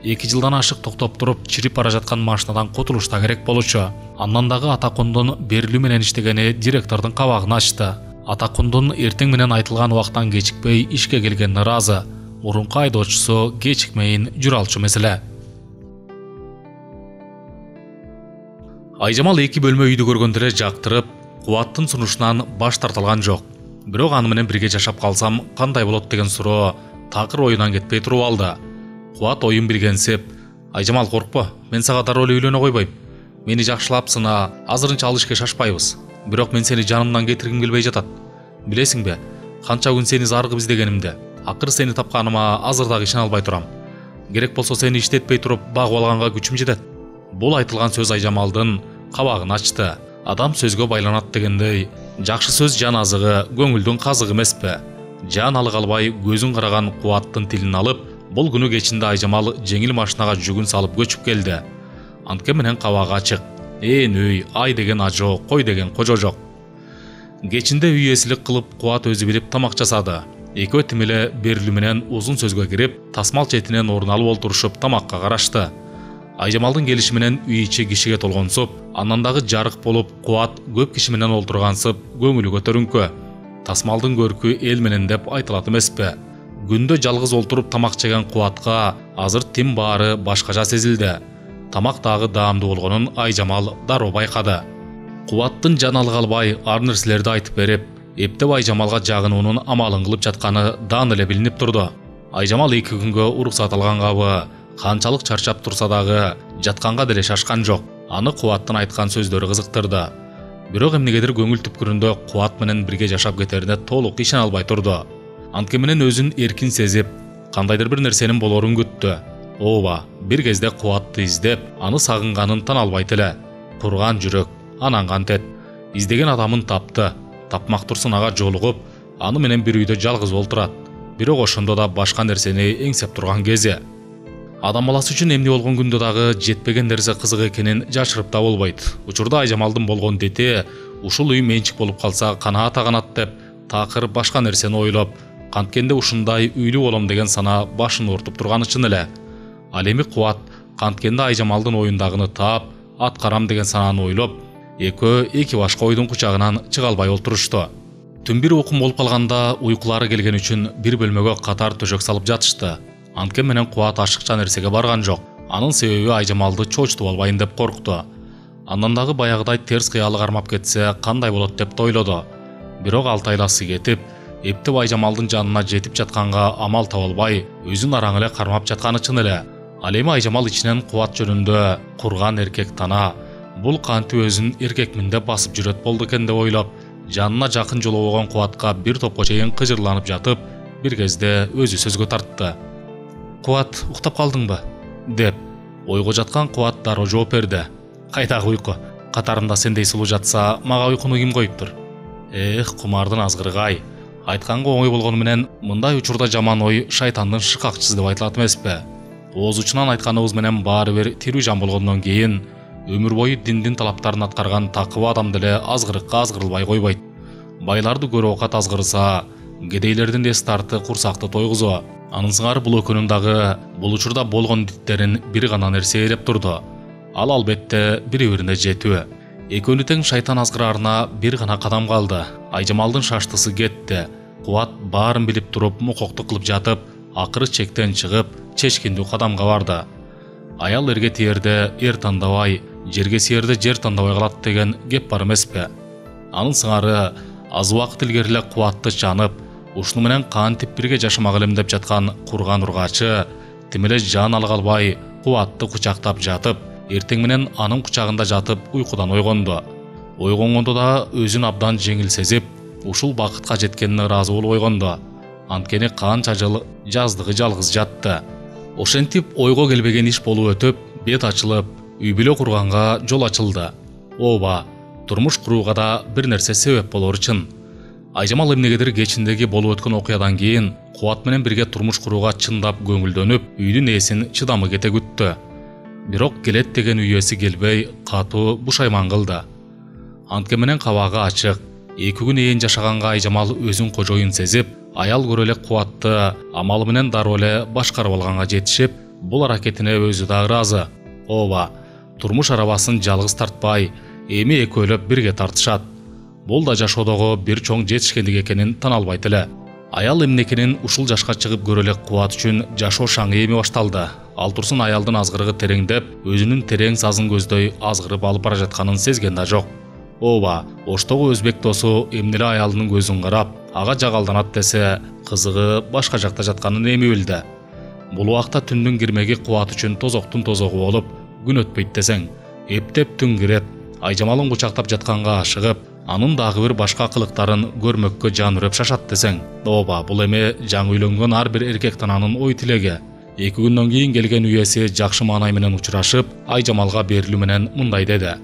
2 жылдан ашык токтоп туруп, чирип бара жаткан машинадан кутулуш да керек болчу. Андан дагы Атакундун берилүү менен иштегени директордун кабагын ачты. Атакундун эртең менен айтылган убактан кечикпей ишке келгенине ыраазы. Мурунку айдоочусу кечикмейин жүрө алчу меселе. Айжамал 2 бөлмө үйдү көргөндө эле жактырып, Кубаттын сунушунан баш тартылган жок. Бирок аны менен бирге жашап калсам кандай болот деген суроо такыр оюнан кетпей туруп алды. Кубат оюн билгенсип: "Айжамал, коркпо, мен сага дароо эле үйлөнө койбойм. Мени жакшылап сына, азырынча ал ишке шашпайбыз. Бирок мен сени жанымдан кетиргим келбей жатат. Билесиңби, канча күн сени зарыгып издегенимди. Акыры сени тапканыма азыр дагы ишене албай турам. Керек болсо сени иштетпей туруп багып алганга күчүм жетет." Бул айтылган сөз Айжамалдын кабагын ачты. Адам сөзгө байланат дегендей, жакшы сөз жан азыгы, көңүлдүн казыгы эмеспи? Жан алга албай көзүн караган Кубаттын тилин алып, бул күнү кечинде Айжамал жеңил машинага жүгүн салып көчүп келди. Антке менен кабагы ачык. Үй, ай деген ажо, кой деген кожо жок. Кечинде үй эсилик кылып, Кубат өзү билип тамак жасады. Экөө тим эле берилүү менен узун сөзгө кирип, тасмал четинен орун алып олтурушуп тамакка карашты. Айжамалдын келиши менен үй ичи кишиге толгонсуп, андан дагы жарык болуп, Кубат көп киши менен олтургансып, көңүлү көтөрүңкү. Тасмалдын көркү эл менен деп айтылат эмеспи? Күндө жалгыз олтуруп тамак жеген Кубатка азыр тим баары башкача сезилди. Тамак дагы даамдуу болгонун Айжамал дароо байкады. Кубаттын жан алга албай ар нерселерди айтып берип, эптеп Айжамалга жагынуунун амалын кылып жатканы даан эле билинип турду. Айжамал 2 күнгө уруксат алгангабы, канчалык чарчап турса дагы жатканга деле шашкан жок. Аны Кубаттын айткан сөздөрү кызыктырды. Бирок эмнегедир көңүл түпкүрүндө Кубат менен бирге жашап кетерине толук ишене албай турду. Антке менен өзүн эркин сезип, кандайдыр бир нерсенин болорун күттү. Ооба, бир кезде Кубатты издеп, аны сагынганын тана албайт эле. Курган жүрөк, анан кантет. Издеген адамын тапты. Тапмак турсун ага жолугуп, аны менен бир үйдө жалгыз олтурат. Бирок ошондо да башка нерсени эңсеп турган кези. Адам баласы үчүн эмне болгон күндө дагы жетпеген нерсе кызык экенин жашырып да болбойт. Учурда Айжамалдын болгон дети ушул үй менчик болуп калса канаат аганат деп, такыр башка нерсени ойлоп, канткенде ушундай үйлүү болом деген сана башын ортуп турганы чын эле. Ал эми Кубат канткенде Айжамалдын оюндагыны таап, аткарам деген сананы ойлоп, экөө эки башка ойдун кучагынан чыга албай олтурушту. Түн бир окум болуп калганда уйкулары келген үчүн бир бөлмөгө катар төшөк салып жатышты. Анткен менен Кубат ашыкча нерсеге барган жок. Анын себеби Айжамалды чочтуп албайын деп коркту. Андан дагы баягыдай терс кыялы кармап кетсе кандай болот деп тойлоду. Бирок 6 айласы кетип, эптеп Айжамалдын жанына жетип жатканга амал таба албай, өзүн араң эле кармап жатканы чын эле. Ал эми Айжамал ичинен Кубат жөнүндө курган эркек тана, бул кантип өзүн эркекмин деп басып жүрөт болду экен деп ойлоп, жанына жакын жолобогон Кубатка бир топко чейин кыжырланып жатып, бир кезде өзү сөзгө тартты. «Кубат, уктап калдыңбы?» деп ойго жаткан Кубат дароо жооп берди. «Кайдагы уйку? Катарында сендей сулуу жатса, мага уйкуну ким коюптур?» Кумардын азгырыгай. Айтканга оңой болгону менен мындай учурда жаман ой шайтандын шыкакчысы деп айтылат эмеспи? Ооз учунан айтканыбыз менен баары бир тирүү жан болгондон кийин өмүр бою диндин талаптарын аткарган такыба адам деле азгырыкка азгырылбай койбойт. Байларды көрүп оокат азгырса, кедейлердин эс тарты курсакты тойгузо. Анын сыңары бул экөөнүн дагы бул учурда болгон диттерин бир гана нерсе ээлеп турду. Ал албетте бири-бирине жетүү. Экөөнү тең шайтан азгыраарына бир гана кадам калды. Айжамалдын шаштысы кетти. Кубат баарын билип туруп мукокту кылып жатып, акыры чектен чыгып, чечкиндүү кадамга барды. Аял эрге тиерде эр тандабай, жерге сиерде жер тандабай калат деген кеп бар эмеспи? Анын сыңары аз убакыт илгери эле Кубатты чанып, ушуну менен кантип бирге жашамак элем деп жаткан курган ургачы тим эле жан ала калбай Кубатты кучактап жатып, эртең менен анын кучагында жатып уйкудан ойгонду. Ойгонгондо да өзүн абдан жеңил сезип, ушул бакытка жеткенине ыраазы болуп ойгонду. Анткени канча жыл жаздыгы жалгыз жатты. Ошентип ойго келбеген иш болуп өтүп, бет ачылып, үй бүлө курганга жол ачылды. Ооба, турмуш курууга да бир нерсе себеп болор чын. Айжамал эмнегедир кечиндеги болуп өткөн окуядан кийин Кубат менен бирге турмуш курууга чындап көңүлдөнүп, үйдүн ээсин чыдамы кете күттү. Бирок келет деген үй ээси келбей, катуу бушайман кылды. Антке менен кабагы ачык. 2 күн ээн жашаганга Айжамал өзүн кожоюн сезип, аял көрө эле Кубатты амалы менен дароо эле башкарып алганга жетишип, бул аракетине өзү да ыраазы. Ооба, турмуш арабасын жалгыз тартпай, эми экөөлөп бирге тартышат. Бул да жашоодогу бир чоң жетишкендик экенин тана албайт эле. Аял эмнекенин ушул жашка чыгып көрө эле Кубат үчүн жашоо шаңы эми башталды. Ал турсун аялдын азгырыгы тереңдеп, өзүнүн терең сазын көздөй азгырып алып бара жатканын сезген да жок. Ооба, оштогу өзбек досу эмнеле аялынын көзүн карап, ага жагалданат десе, кызыгы башка жакта жатканын эми билди. Бул убакта түндүн кирмеги Кубат үчүн тозоктун тозогу болуп, күн өтпөйт десең, эптеп түн кирет. Айжамалын кучактап жатканга ашыгып, анын дагы бир башка кылыктарын көрмөккө жан үрөп шашат десең. Ооба, бул эми жаңы үйлөнгөн ар бир эркек тананын ой тилеги. 2 күндөн кийин келген үйеси жакшы маанай менен учурашып, Айжамалга берилүү менен мындай деди.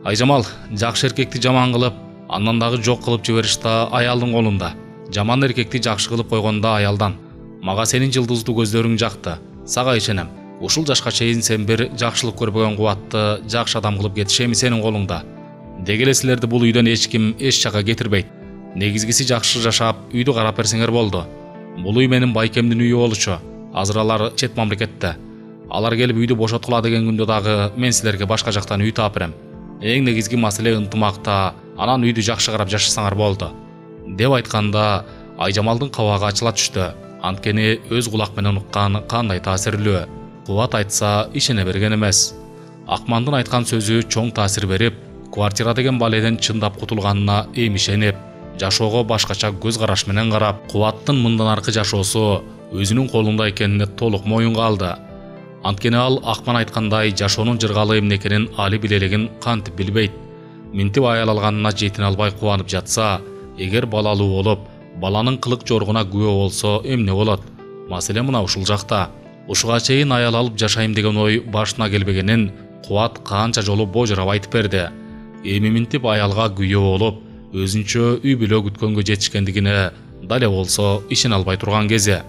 Айжамал, жакшы эркекти жаман кылып, андан дагы жок кылып жибериш да аялдын колунда. Жаман эркекти жакшы кылып койгондо аялдан. Мага сенин жылдыздуу көздөрүң жакты. Сага ишенем. Ушул жашка чейин сен бир жакшылык көрбөгөн Кубатты жакшы адам кылып кетиш эми сенин колуңда. Деги эле силерди бул үйдөн эч ким эч жакка кетирбейт. Негизгиси жакшы жашап, үйдү карап берсеңер болду. Бул үй менин байкемдин үйү болчу. Азыр алар чет мамлекетте. Алар келип үйдү бошоткула деген күндө дагы мен силерге башка жактан үй таап берем. Эң негизги маселе ынтымакта, анан үйдү жакшы карап жашасаңар болду. Деп айтканда Айжамалдын кабагы ачыла түштү. Анткени өз кулак менен уккан кандай таасирлүү. Кубат айтса ишене берген эмес. Акмандын айткан сөзү чоң таасир берип, квартира деген баледен чындап кутулганына эми ишенип, жашоого башкача көз караш менен карап, Кубаттын мындан аркы жашоосу өзүнүн колунда экенине толук моюнга алды. Анткени ал Акман айткандай жашоонун жыргалы эмне экенин али билелигин кантип билбейт. Минтип аял алганына жетине албай кубанып жатса, эгер балалуу болуп, баланын кылык жоргуна күбө болсо эмне болот? Маселе мына ушул жакта. Ушуга чейин аял алып жашайм деген ой башына келбегенин Кубат канча жолу божурап айтып берди. Эми минтип аялга күйөө болуп, өзүнчө үй бүлө күткөнгө жетишкендигине дале болсо ишене албай турган кези.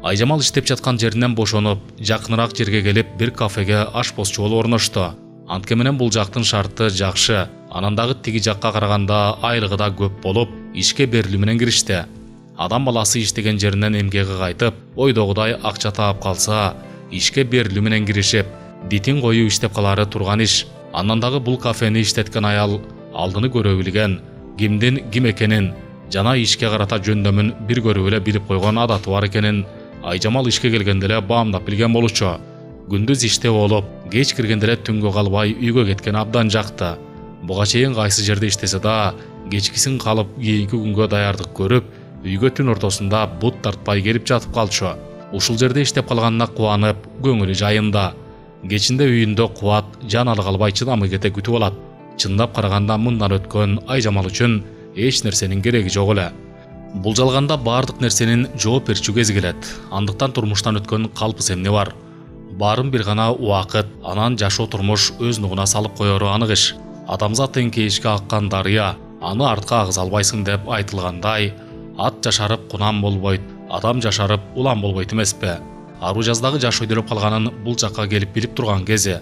Айжамал иштеп жаткан жеринен бошонуп, жакыныраак жерге келип, бир кафеге ашпозчу болуп орношту. Антке менен бул жактын шарты жакшы, анан дагы тиги жакка караганда айлыгы да көп болуп, ишке берилүү менен киришти. Адам баласы иштеген жеринен эмгеги кайтып, ойдогудай акча таап калса, ишке берилүү менен киришип, дитин коюу иштеп калары турган иш. Андан дагы бул кафени иштеткен аял алдыны көрө билген, кимдин ким экенин жана ишке карата жөндөмүн бир көрүп эле билип койгон адаты бар экенин Айжамал ишке келгенде эле баамдап билген болчу. Күндүз иште болуп, кеч киргенде эле түнгө калбай үйгө кеткен абдан жакты. Буга чейин кайсы жерде иштесе да, кечкисин калып кийинки күнгө даярдык көрүп, үйгө түн ортосунда бут тартпай келип жатып калчу. Ушул жерде иштеп калганына кубанып, көңүлү жайында. Кечинде үйүндө кубат, жаналы калбай чыдамы кете күтүп алат. Чындап караганда мындан өткөн Айжамал үчүн эч нерсенин кереги жок эле. Бул жалганда бардык нерсенин жооп берчү кези келет. Андыктан турмуштан өткөн калпыс эмне бар. Барын бир гана убакыт, анан жашоо турмуш өз нугуна салып коеру анык иш. Адамзат эңкейишке аккан дарыя, аны артка агыза албайсың деп айтылгандай, ат жашарып кунам болбойт, адам жашарып улам болбойт эмеспи? Аружаздагы жашоо өлүп калганын бул жакка келип билип турган кези,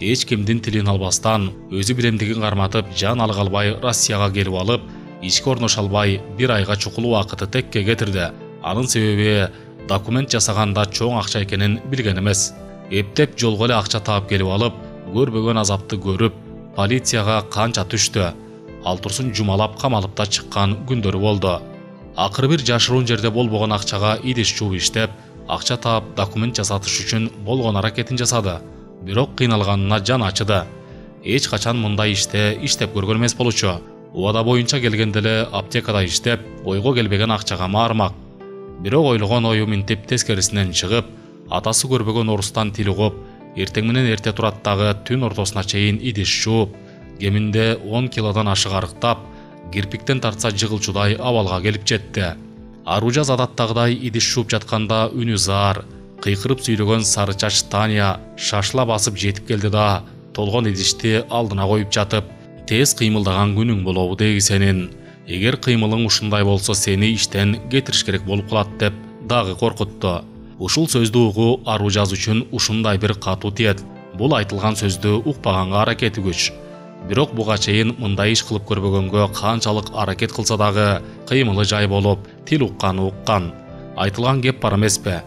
эч кимдин тилин албастан, өзү билемдигин карматып, жан алы калбай Россияга келип алып, ишке орноша албай бир айга чукул убакыты текке кетирди. Анын себеби документ жасаганда чоң акча экенин билген эмес. Эптеп жолго эле акча таап келип алып, көрбөгөн азапты көрүп, полицияга канча түштү. Ал турсун жумалап камалып да чыккан күндөрү болду. Акыры бир жашыруун жерде болбогон акчага идиш чууп иштеп, акча таап документ жасатыш үчүн болгон аракетин жасады. Бирок кыйналганына жан ачыды. Эч качан мындай иштеп көргөн эмес болчу. Убада боюнча келгенде эле аптекада иштеп, ойго келбеген акчага маармак. Бирок ойлогон ою минтип тескерисинен чыгып, атасы көрбөгөн орустан тил угуп, эртең менен эрте турат дагы түн ортосуна чейин идиш чууп, кеминде 10 килодан ашык арыктап, кирпиктен тартса жыгылчудай абалга келип жетти. Аружаз адаттагыдай идиш чууп жатканда үнү зар, кыйкырып сүйлөгөн сары чач Таня шашла басып жетип келди да, толгон идишти алдына коюп жатып, тез кыймылдаган күнүң болобу деги сенин. Эгер кыймылың ушундай болсо сени иштен кетириш керек болуп калат деп дагы коркутту. Ушул сөздү угуу Аружаз үчүн ушундай бир катуу тиет. Бул айтылган сөздү укпаганга аракети күч. Бирок буга чейин мындай иш кылып көрбөгөнгө канчалык аракет кылса дагы кыймылы жай болуп, тил укканы уккан. Айтылган кеп бар эмеспи?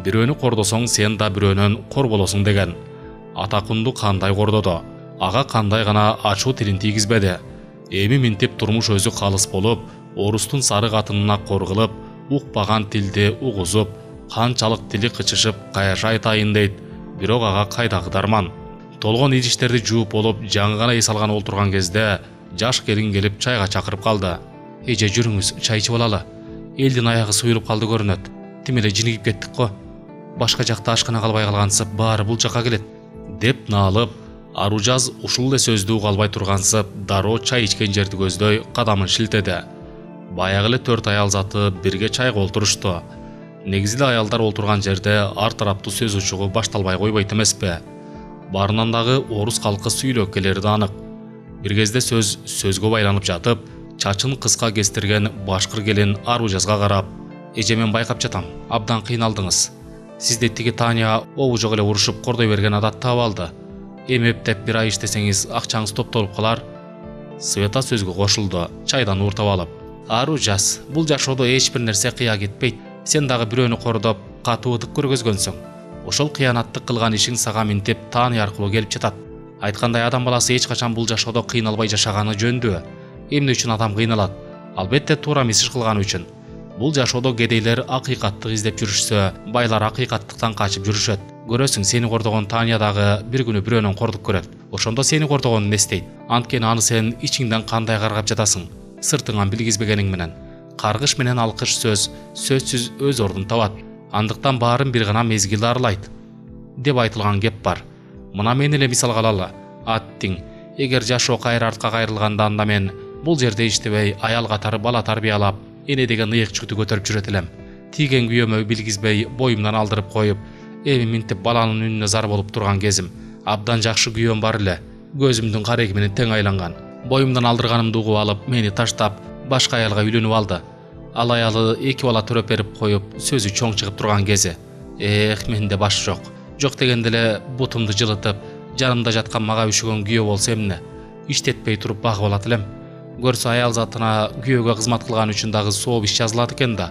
Бирөөнү кордосоң сен да бирөөнөн кор болосуң деген. Атакунду кандай кордоду? Ага кандай гана ачуу тилин тийгизбеди. Эми минтип турмуш өзү калыс болуп, орустун сары катынына кор кылып, укпаган тилди угузуп, канчалык тили кычышып каяша айтайын дейт. Бирок ага кайдагы дарман. Толгон идиштерди жууп болуп, жаңы гана эс алган олтурган кезде жаш келин келип чайга чакырып калды. Эже жүрүңүз, чай ичип алалы. Элдин аягы суюлуп калды көрүнөт. Тим эле жинигип кеттик го. Башка жакта ашкана калбай калгансып, баары бул жакка келет деп наалып, Аружаз ушул эле сөздү уга албай тургансып, дароо чай ичкен жерди көздөй кадамын шилтеди. Баягы эле 4 аял заты бирге чайга олтурушту. Негизи эле аялдар олтурган жерде ар тараптуу сөз учугу башталбай койбойт эмеспи? Барынан дагы орус калкы сүйлөп келери да анык. Бир кезде сөзгө байланып жатып, чачын кыска кестирген башкыр келин Аружазга карап: "Эже, мен байкап жатам, абдан кыйналдыңыз. Сизде тиги Таня обу жок эле урушуп кордой берген адат таап алды. Эми эптеп бир ай иштесеңиз акчаңыз топтолуп калар." Света сөзгө кошулду, чайдан ууртап алып: "Аружаз, бул жашоодо эч бир нерсе кыя кетпейт. Сен дагы бирөөнү кордоп, катуу ытык көргөзгөнсүң. Ошол кыянаттык кылган ишиң сага минтип Таня аркылуу келип жатат. Айткандай, адам баласы эч качан бул жашоодо кыйналбай жашаганы жөндү. Эмне үчүн адам кыйналат? Албетте туура эмес иш кылган үчүн. Бул жашоодо кедейлер акыйкаттык издеп жүрүшсө, байлар акыйкаттыктан качып жүрүшөт. Көрөсүң, сени кордогон Таня дагы бир күнү бирөөнөн кордуп көрөт. Ошондо сени кордогонун эстейт. Анткени аны сен ичиңден кандай каргап жатасың, сыртыңан билгизбегениң менен. Каргыш менен алкыш сөзсүз өз ордун табат. Андыктан баарын бир гана мезгил арылайт" деп айтылган кеп бар. Мына мен эле мисалга алалы. Аттиң, эгер жашоо кайра артка кайрылганда анда мен бул жерде иштебей, аял катары бала тарбиялап, эне деген ыйык жүктү көтөрүп жүрөт элем. Тийген күйөөмө билгизбей, боюмдан алдырып коюп, эми минтип баланын үнүнө зар болуп турган кезим. Абдан жакшы күйөөм бар эле. Көзүмдүн кареги менен тең айланган. Боюмдан алдырганымды угуп алып, мени таштап, башка аялга үйлөнүп алды. Ал аялы 2 бала төрөп берип коюп, сөзү чоң чыгып турган кези. Менде баш жок. Жок дегенде эле бутумду жылытып, жанымда жаткан мага үшөгөн күйөө болсо эмне? Иштетпей туруп багып алат элем. Көрсө аял затына күйөөгө кызмат кылган үчүн дагы сооп иш жазылат экен да.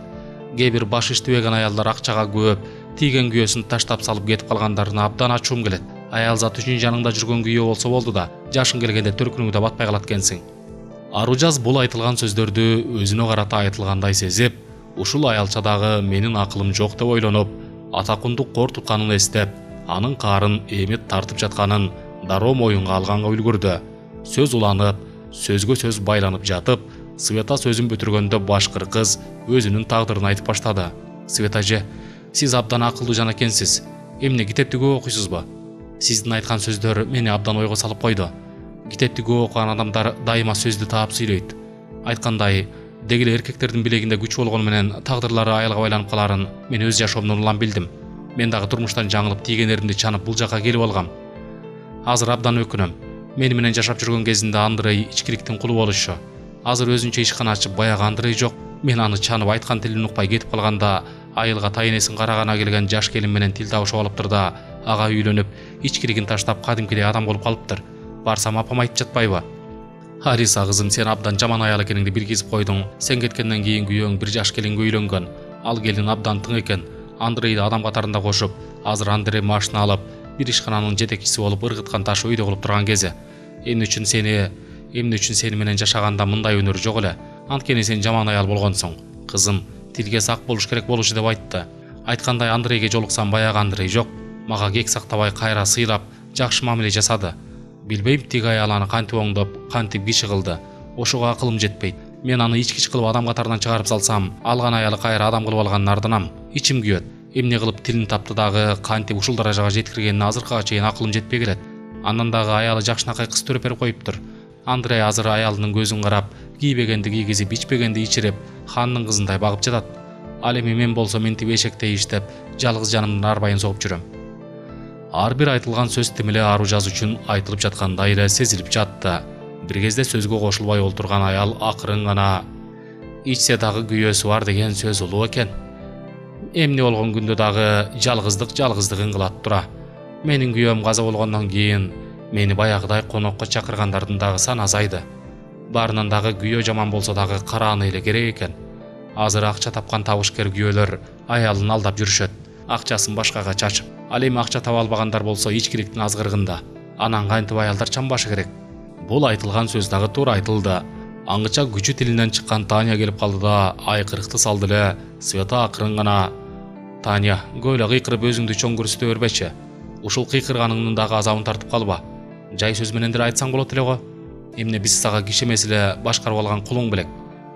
Кээ бир баш иштебеген аялдар акчага көп тийген күйөөсүн таштап салып кетип калгандарына абдан ачуум келет. Аял зат үчүн жаныңда жүргөн күйөө болсо болду да, жашың келгенде төркүнүңдө да батпай калат экенсиң. Аружаз бул айтылган сөздөрдү өзүнө карата айтылгандай сезип, ушул аялчадагы менин акылым жок деп ойлонуп, Атакундук кор тутканын эстеп, анын каарын эми тартып жатканын дароо моюнга алганга үлгүрдү. Сөз уланып, сөзгө сөз байланып жатып, Света сөзүн бүтүргөндө башкыр кыз өзүнүн тагдырын айтып баштады. Света эже, сиз абдан акылдуу жан экенсиз. Эмне китепти көп окуйсузбу? Сиздин айткан сөздөр мени абдан ойго салып койду. Китепти көп окуган адамдар дайыма сөздү таап сүйлөйт. Айткандай, дегеле эркектердин билегинде күч болгону менен тагдырлары айылга байланып каларын мен өз жашоомдон улам билдим. Мен дагы турмуштан жаңылып тийгенеримди чанып бул жакка келип алгам. Азыр абдан өкүнөм. Мени менен жашап жүргөн кезинде Андрей ичкиликтин кулу болушу. Азыр өзүнчө ишкана ачып баягы Андрей жок. Мен аны чанып айткан тилин укпай кетип калганда, айылга тайнесин карагана келген жаш келин менен тил табышып алыптыр да, ага үйлөнүп, ичкилигин таштап кадимкидей адам болуп калыптыр. Барсам апам айтып жатпайбы? Хариса кызым, сен абдан жаман аял экениңди билгизип койдуң. Сен кеткенден кийин күйөөң бир жаш келинге үйлөнгөн. Ал келин абдан тың экен. Андрейди адам катарында кошуп, азыр Андрей машина алып, бир ишкананын жетекчиси болуп ыргыткан таш өйдө кылып турган кези. Эмне үчүн сени менен жашаганда мындай өнөр жок эле? Анткени сен жаман аял болгонсуң. Кызым, тилге сак болуш керек болушу деп айтты. Айткандай Андрейге жолуксам баягы Андрей жок. Мага кек сактабай кайра сыйлап, жакшы мамиле жасады. Билбейм тиги аял аны кантип оңдоп, кантип киши кылды. Ошого акылым жетпейт. Мен аны ичкич кылып адам катарынан чыгарып салсам, алган аялы кайра адам кылып алганын ардынам. Ичим күйөт. Эмне кылып тилин тапты дагы, кантип ушул даражага жеткиргенине азыркыга чейин акылым жетпей келет. Андан дагы аялы жакшынакай кыз төрөп берип коюптур. Андрей азыр аялынын көзүн карап, кийбегенди кийгизип, ичпегенди ичирип, хандын кызындай багып жатат. Ал эми мен болсо мынтип эшектей иштеп, жалгыз жанымдын арбайын согуп жүрөм. Ар бир айтылган сөз тим эле Аружаз үчүн айтылып жаткандай эле сезилип жатты. Бир кезде сөзгө кошулбай олтурган аял акырын гана ичсе дагы күйөөсү бар деген сөз улуу экен. Эмне болгон күндө дагы жалгыздыгын кылат тура. Менин күйөөм каза болгондон кийин мени баягыдай конокко чакыргандардын дагы саны азайды. Баарынан дагы күйөө жаман болсо дагы карааны эле керек экен. Азыр акча тапкан табышкер күйөөлөр аялын алдап жүрүшөт, акчасын башкага чачып. Ал эми акча таба албагандар болсо ичкиликтин азгырыгында. Анан кантип аялдар чанбашы керек? Бул айтылган сөз дагы туура айтылды. Аңгыча күчү тилинен чыккан Таня келип калды да айкырыкты салды эле. Света акырын гана: "Таня, көйлө кыйкырып өзүңдү чоң көрсөтө бербечи. Ушул кыйкырганыңдын дагы азабын тартып калба. Жай сөз менен деле айтсаң болот эле го. Эмне биз сага киши эмес эле башкарып алган кулуң белек.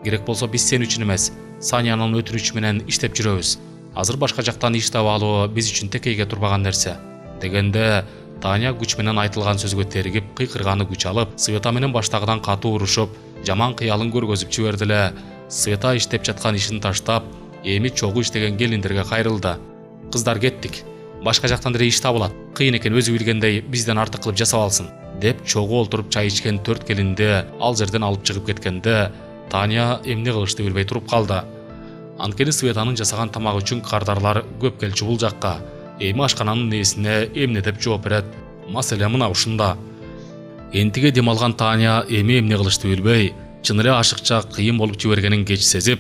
Керек болсо биз сен үчүн эмес, Санянын өтүнүчү менен иштеп жүрөбүз. Азыр башка жактан иш таап алуу биз үчүн текейге турбаган нерсе." Дегенде Таня күч менен айтылган сөзгө теригип, кыйкырганы күч алып, Света менен баштагыдан катуу урушуп, жаман кыялын көргөзүп жиберди эле. Света иштеп жаткан ишин таштап, эми чогуу иштеген келиндерге кайрылды. "Кыздар, кеттик. Башка жактан деле иш табылат. Кыйын экен өзү билгендей бизден артык кылып жасап алсын" деп чогуу олтуруп чай ичкен 4 келинди ал жерден алып чыгып кеткенде Таня эмне кылышты билбей туруп калды. Анткени Светанын жасаган тамагы үчүн кардарлар көп келчү бул жакка. Эми ашкананын ээсине эмне деп жооп берет? Маселе мына ушунда. Энтиге дем алган Таня эми эмне кылышты билбей, чын эле ашыкча кыйын болуп жибергенин кеч сезип,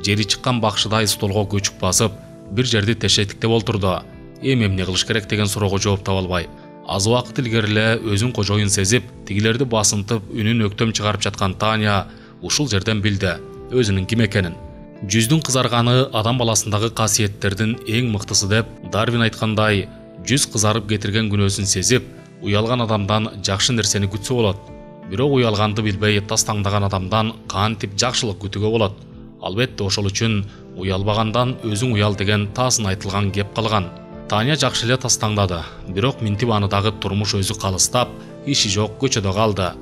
жери чыккан бакшыдай столго көчүп басып, бир жерди тешеттиктеп олтурду. Эми эмне кылыш керек деген суроого жооп таба албай, аз убакыт илгери эле өзүн кожоюн сезип, тигилерди басынтып, үнүн өктөм чыгарып жаткан Таня ушул жерден билди өзүнүн ким экенин. Жүздүн кызарганы адам баласындагы касиеттердин эң мыктысы деп Дарвин айткандай, жүз кызарып кетирген күнөөсүн сезип, уялган адамдан жакшы нерсени күтсө болот. Бирок уялганды билбей тастаңдаган адамдан кантип жакшылык күтүүгө болот? Албетте ошол үчүн уялбагандан өзүң уял деген таасын айтылган кеп калган. Таня жакшы эле тастаңдады, бирок минтип аны дагы турмуш өзү калыстап, иши жок көчөдө калды.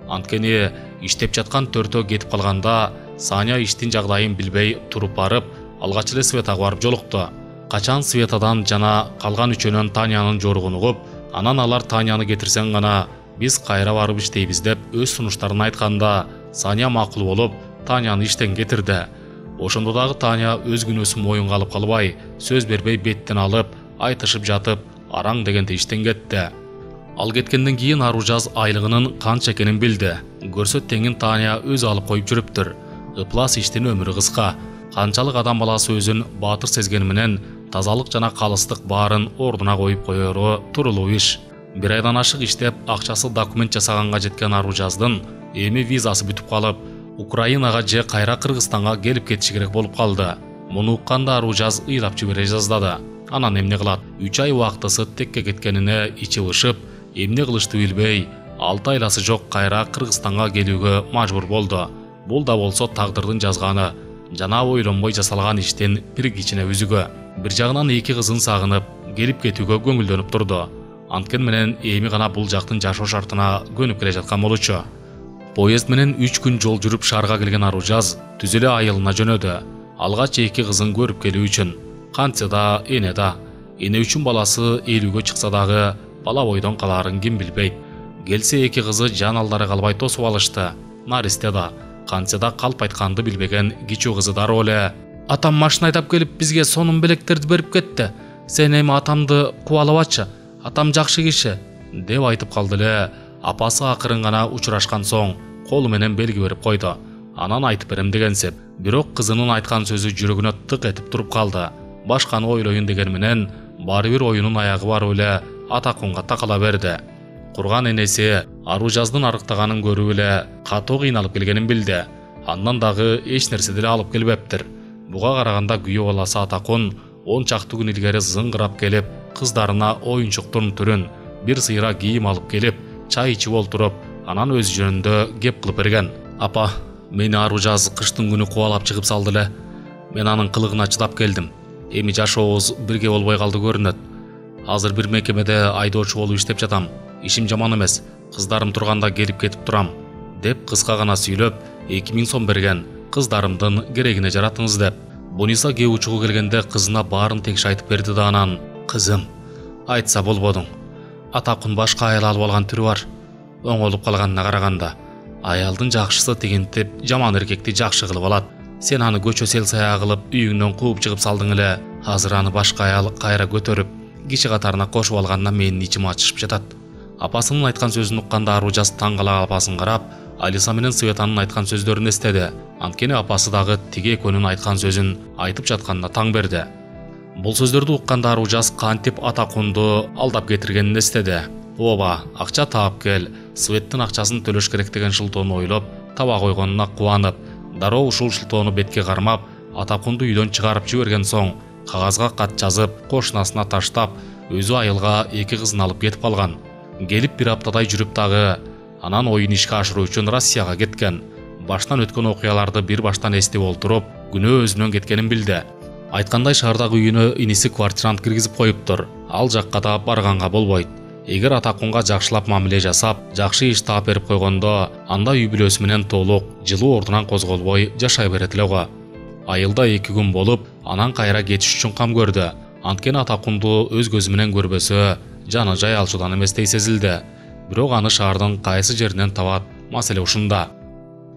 Анткени иштеп жаткан төртөө кетип калганда, Саня иштин жагдайын билбей туруп барып, алгач эле Светага барып жолукту. Качан Светадан жана калган үчөөнөн Танянын жоругун угуп, анан алар Таняны кетирсең гана биз кайра барып иштейбиз деп өз сунуштарын айтканда, Саня макул болуп, Таняны иштен кетирди. Ошондо дагы Таня өз күнөөсүн моюнга алып калбай, сөз бербей беттен алып, айтышып жатып, араң дегенде иштен кетти. Ал кеткенден кийин Аружаз айлыгынын канча экенин билди. Көрсө теңин Таня өзү алып коюп жүрүптүр. Ыплас иштин өмүрү кыска. Канчалык адам баласы өзүн баатыр сезгени менен тазалык жана калыстык баарын ордуна коюп коеру туруктуу иш. Бир айдан ашык иштеп, акчасы документ жасаганга жеткен Аружаздын эми визасы бүтүп калып, Украинага же кайра Кыргызстанга келип кетиши керек болуп калды. Муну укканда Аружаз ыйлап жибере жаздады. Анан эмне кылат? 3 ай убактысы текке кеткенине ичи ышып, эмне кылышты билбей, 6 айласы жок кайра Кыргызстанга келүүгө мажбур болду. Бул да болсо тагдырдын жазганы, жана ойлонбой жасалган иштин бир кичине үзүгү. Бир жагынан эки кызын сагынып, келип кетүүгө көңүлдөнүп турду. Анткени менен эми гана бул жактын жашоо шартына көнүп келе жаткан болчу. Поезд менен 3 күн жол жүрүп шаарга келген Аружаз түз эле айылына жөнөдү. Алгач эки кызын көрүп келүү үчүн. Кантса да, эне да. Эне үчүн баласы 50-гө чыкса дагы бала бойдон калаарын ким билбейт. Келсе эки кызы жан алдары калбай тосуп алышты. Наристе да, кантса да калп айтканды билбеген кичүү кызы дароо эле: "Атам машина айдап келип бизге сонун белектерди берип кетти. Сен эми атамды кубалабачы. Атам жакшы киши", деп айтып калды эле. Апасы акырын гана учурашкан соң колу менен белги берип койду. Анан айтып берем дегенсип. Бирок кызынын айткан сөзү жүрөгүнө тык этип туруп калды. Башканы ойлоюн деген менен баары бир оюнун аягы барып эле Атакунга такала берди. Курган энеси Аружаздын арыктаганын көрүп эле катуу кыйналып келгенин билди. Андан дагы эч нерсе деле алып келбептир. Буга караганда күйөө баласы Атакун 10 чакты күн илгери зыңгырап келип, кыздарына оюнчуктун түрүн, бир сыйра кийим алып келип, чай ичип олтуруп, анан өз жөнүндө кеп кылып берген. "Апа, мени Аружаз кыштын күнү кубалап чыгып салды эле. Мен анын кылыгына чыдап келдим. Эми жашообуз бирге болбой калды көрүнөт. Азыр бир мекемеде айдоочу болуп иштеп жатам. Ишим жаман эмес. Кыздарым турганда келип кетип турам", деп кыска гана сүйлөп, 2000 сом берген. "Кыздарымдын керегине жаратыңыз" деп. Буниса кээ учугу келгенде кызына баарын текши айтып берди да анан: "Кызым, айтса болбодуң. Атакун башка аял алып алган түрү бар. Оңолуп калганына караганда, аялдын жакшысы тигинтип, жаман эркекти жакшы кылып алат. Сен аны көчө сел сая кылып, үйүңдөн кууп чыгып салдың эле. Азыр аны башка аял кайра көтөрүп, киши катарына кошуп алганына менин ичим ачышып жатат." Апасынын айткан сөзүн укканда Аружаз таң кала апасын карап, Алиса менен Светанын айткан сөздөрүн эстеди. Анткени апасы дагы тиги экөөнүн айткан сөзүн айтып жатканына таң берди. Бул сөздөрдү укканда Аружаз кантип Атакунду алдап кетиргенин эстеди. Ооба, акча таап кел, Светтин акчасын төлөш керек деген шылтоону ойлоп, таба койгонуна кубанып, дароо ушул шылтоону бетке кармап, Атакунду үйдөн чыгарып жиберген соң, кагазга кат жазып, кошунасына таштап, өзү айылга эки кызын алып кетип калган. Келип бир аптадай жүрүп дагы, анан оюн ишке ашыруу үчүн Россияга кеткен. Баштан өткөн окуяларды бир баштан эстеп олтуруп, күнөө өзүнөн кеткенин билди. Айткандай шаардагы үйүнө иниси квартирант киргизип коюптур. Ал жакка да барганга болбойт. Эгер Атакунга жакшылап мамиле жасап, жакшы иш таап берип койгондо, анда үй бүлөсү менен толук, жылуу ордунан козголбой жашай берет эле го. Айылда 2 күн болуп, анан кайра кетиш үчүн кам көрдү. Анткени Атакунду өз көзү менен көрбөсө, жаны жай алчудан эместей сезилди. Бирок аны шаардын кайсы жеринен табат, маселе ушунда.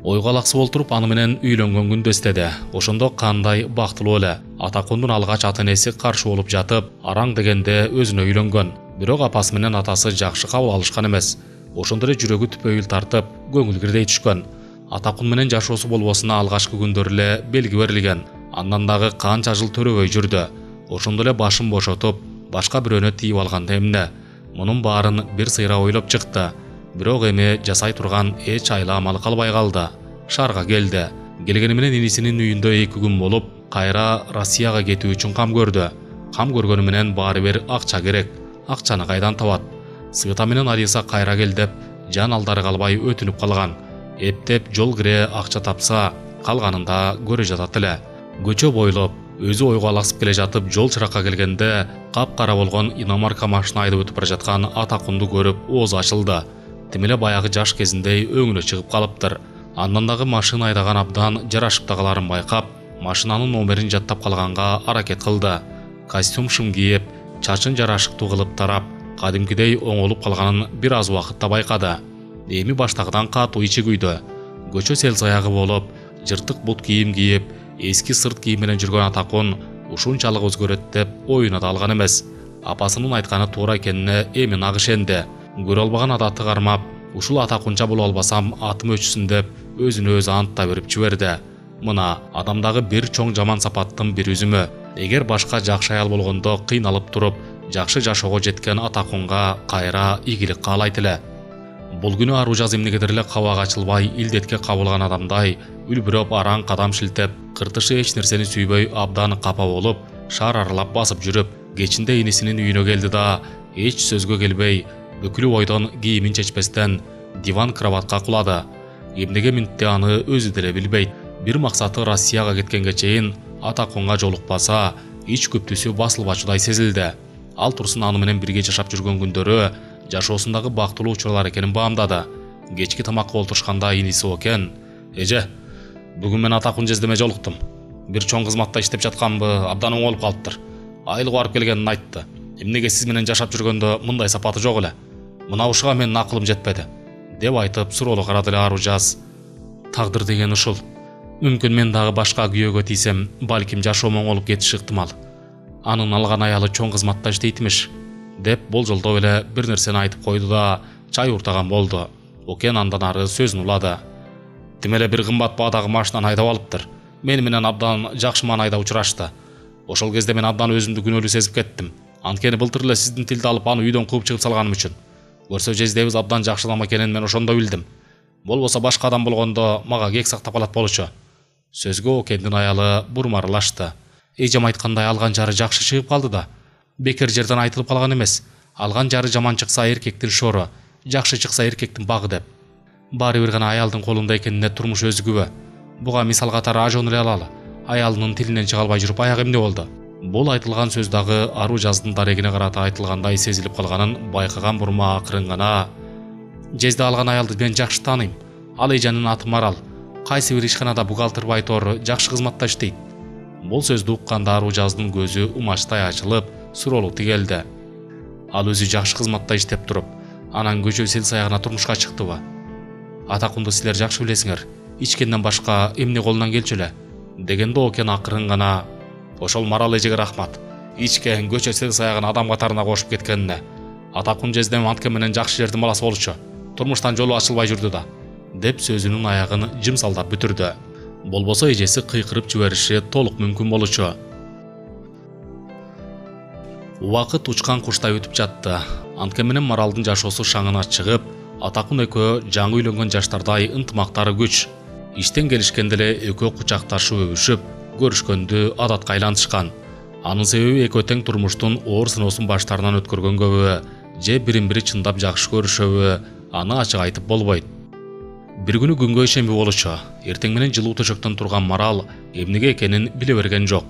Ойго алаксып олтуруп аны менен үйлөнгөн күндү эстеди. Ошондо кандай бактылуу эле. Атакундун алгач ата-энеси каршы болуп жатып, араң дегенде өзүнө үйлөнгөн. Бирок апасы менен атасы жакшы кабыл алышкан эмес. Ошондо эле жүрөгү түпөйүл тартып, көңүл кирдей түшкөн. Атакун менен жашоосу болбосуна алгачкы күндөр эле белги берилген. Андан дагы канча жыл төрөбөй жүрдү. Ошондо эле башын бошотуп, башка бирөөнө тийип алганда эмне? Мунун баарын бир сыйра ойлоп чыкты. Бирок эми жасай турган эч айла амалы калбай калды. Шаарга келди. Келгени менен инисинин үйүндө 2 күн болуп, кайра Россияга кетүү үчүн кам көрдү. Кам көргөнү менен баары бир акча керек. Акчаны кайдан табат? Света менен Алиса кайра кел деп, жан алдары калбай өтүнүп калган. Эптеп жол кире акча тапса, калганында көрө жатат эле. Көчө бойлоп, өзү ойго алаксып келе жатып, жол чыракка келгенде, капкара болгон иномарка машина айдап өтүп бара жаткан Атакунду көрүп, оозу ачылды. Тим эле баягы жаш кезиндей өңүнө чыгып калыптыр. Андан дагы машина айдаган абдан жарашып каларын байкап, машинанын номерин жаттап калганга аракет кылды. Костюм шым кийип, чачын жарашыктуу кылып тарап, кадимкидей оңолуп калганын бир аз убакытта байкады. Эми баштагыдан катуу ичи күйдү. Көчө сел саягы болуп, жыртык бут кийим кийип, эски сырт кийим менен жүргөн Атакун ушунчалык өзгөрөт деп оюна да алган эмес. Апасынын айтканы туура экенине эми нак ишенди. Көрө албаган адаты кармап, ушул Атакунча боло албасам атым өчсүн деп өзүнө өзү антта берип жиберди. Мына адамдагы бир чоң жаман сапаттын бир үзүмү. Эгер башка жакшы аял болгондо кыйналып туруп, жакшы жашоого жеткен Атакунга кайра ийгилик каалайт эле. Бул күнү Аружаз эмнегедир эле кабак ачылбай, илдетке кабылган адамдай үлбүрөп араң кадам шилтеп, кыртышы эч нерсени сүйбөй абдан капа болуп, шаар аралап басып жүрүп, кечинде инисинин үйүнө келди да, эч сөзгө келбей, бүкүлү ойдон кийимин чечпестен диван кроватка кулады. Эмнеге минтти аны өзү деле билбейт. Бир максаты Россияга кеткенге чейин Атакунга жолукпаса, ич күптүсү басылбачудай сезилди. Ал турсун аны менен бирге жашап жүргөн күндөрү жашоосундагы бактылуу учурлар экенин баамдады. Кечки тамакка олтурушканда иниси Окен: "Эже, бүгүн мен Атакун жездеме жолуктум. Бир чоң кызматта иштеп жатканбы, абдан оңолуп калыптыр. Айылга барып келгенин айтты. Эмнеге сиз менен жашап жүргөндө мындай сапаты жок эле? Мына ушуга менин акылым жетпеди", деп айтып суроолу карады эле Аружаз. "Тагдыр деген ушул. Мүмкүн мен дагы башка күйөөгө тийсем, балким жашоом оңолуп кетиши ыктымал. Анын алган аялы чоң кызматта иштейт имиш", деп болжолдоп эле бир нерсени айтып койду да, чай уртаган болду. Окен андан ары сөзүн улады. "Тим эле бир кымбат баадагы машинаны айдап алыптыр. Мени менен абдан жакшы маанайда учурашты. Ошол кезде мен абдан өзүмдү күнөөлүү сезип кеттим. Анткени былтыр эле сиздин тилди алып аны үйдөн кууп чыгып салганым үчүн. Көрсө жездебиз абдан жакшы адам экенин мен ошондо билдим. Болбосо башка адам болгондо мага кек сактап калат болчу." Сөзгө Окендин аялы бурмарлашты. "Эжем айткандай алган жары жакшы чыгып калды да. Бекер жерден айтылып калган эмес. Алган жары жаман чыкса эркектин шору, жакшы чыкса эркектин багы деп. Баары бир гана аялдын колунда экенине турмуш өзү күбө. Буга мисал катары ажон эле алалы. Аялынын тилинен чыга албай жүрүп аягы эмне болду?" Бул айтылган сөз дагы Аружаздын дарегине карата айтылгандай сезилип калганын байкаган бурма акырын гана: "Жезде алган аялды мен жакшы тааныйм. Ал эженин аты Марал. Кайсы бир ишканада бухгалтер байтор жакшы кызматта иштейт." Бул сөздү укканда Аружаздын көзү умачтай ачылып, суроолу тигелди. Ал өзү жакшы кызматта иштеп туруп, анан көчө сел саягына турмушка чыктыбы? Атакунду силер жакшы билесиңер. Ичкенден башка эмне колунан келчү эле? Дегенде Окен акырын гана: "Ошол Марал эжеге рахмат. Ичкен көчө сел саягын адам катарына кошуп кеткенине. Атакун жездем антке менен жакшы жердин баласы болчу. Турмуштан жолу ачылбай жүрдү да", деп сөзүнүн аягын жымсалдап бүтүрдү. Болбосо эжеси кыйкырып жибериши толук мүмкүн болчу. Убакыт учкан куштай өтүп жатты. Антке менен Маралдын жашоосу шаңына чыгып, Атакун экөө жаңы үйлөнгөн жаштардай ынтымактары күч. Иштен келишкенде эле экөө кучакташып өбүшүп, көрүшкөндү адатка айлантышкан. Анын себеби экөө тең турмуштун оор сыноосун баштарынан өткөргөнгөбү, же бирин бири чындап жакшы көрүшөбү, аны ачык айтып болбойт. Бир күнү күнгө ишемби болчу. Эртең менен жылуу төшөктөн турган Марал эмнеге экенин биле берген жок.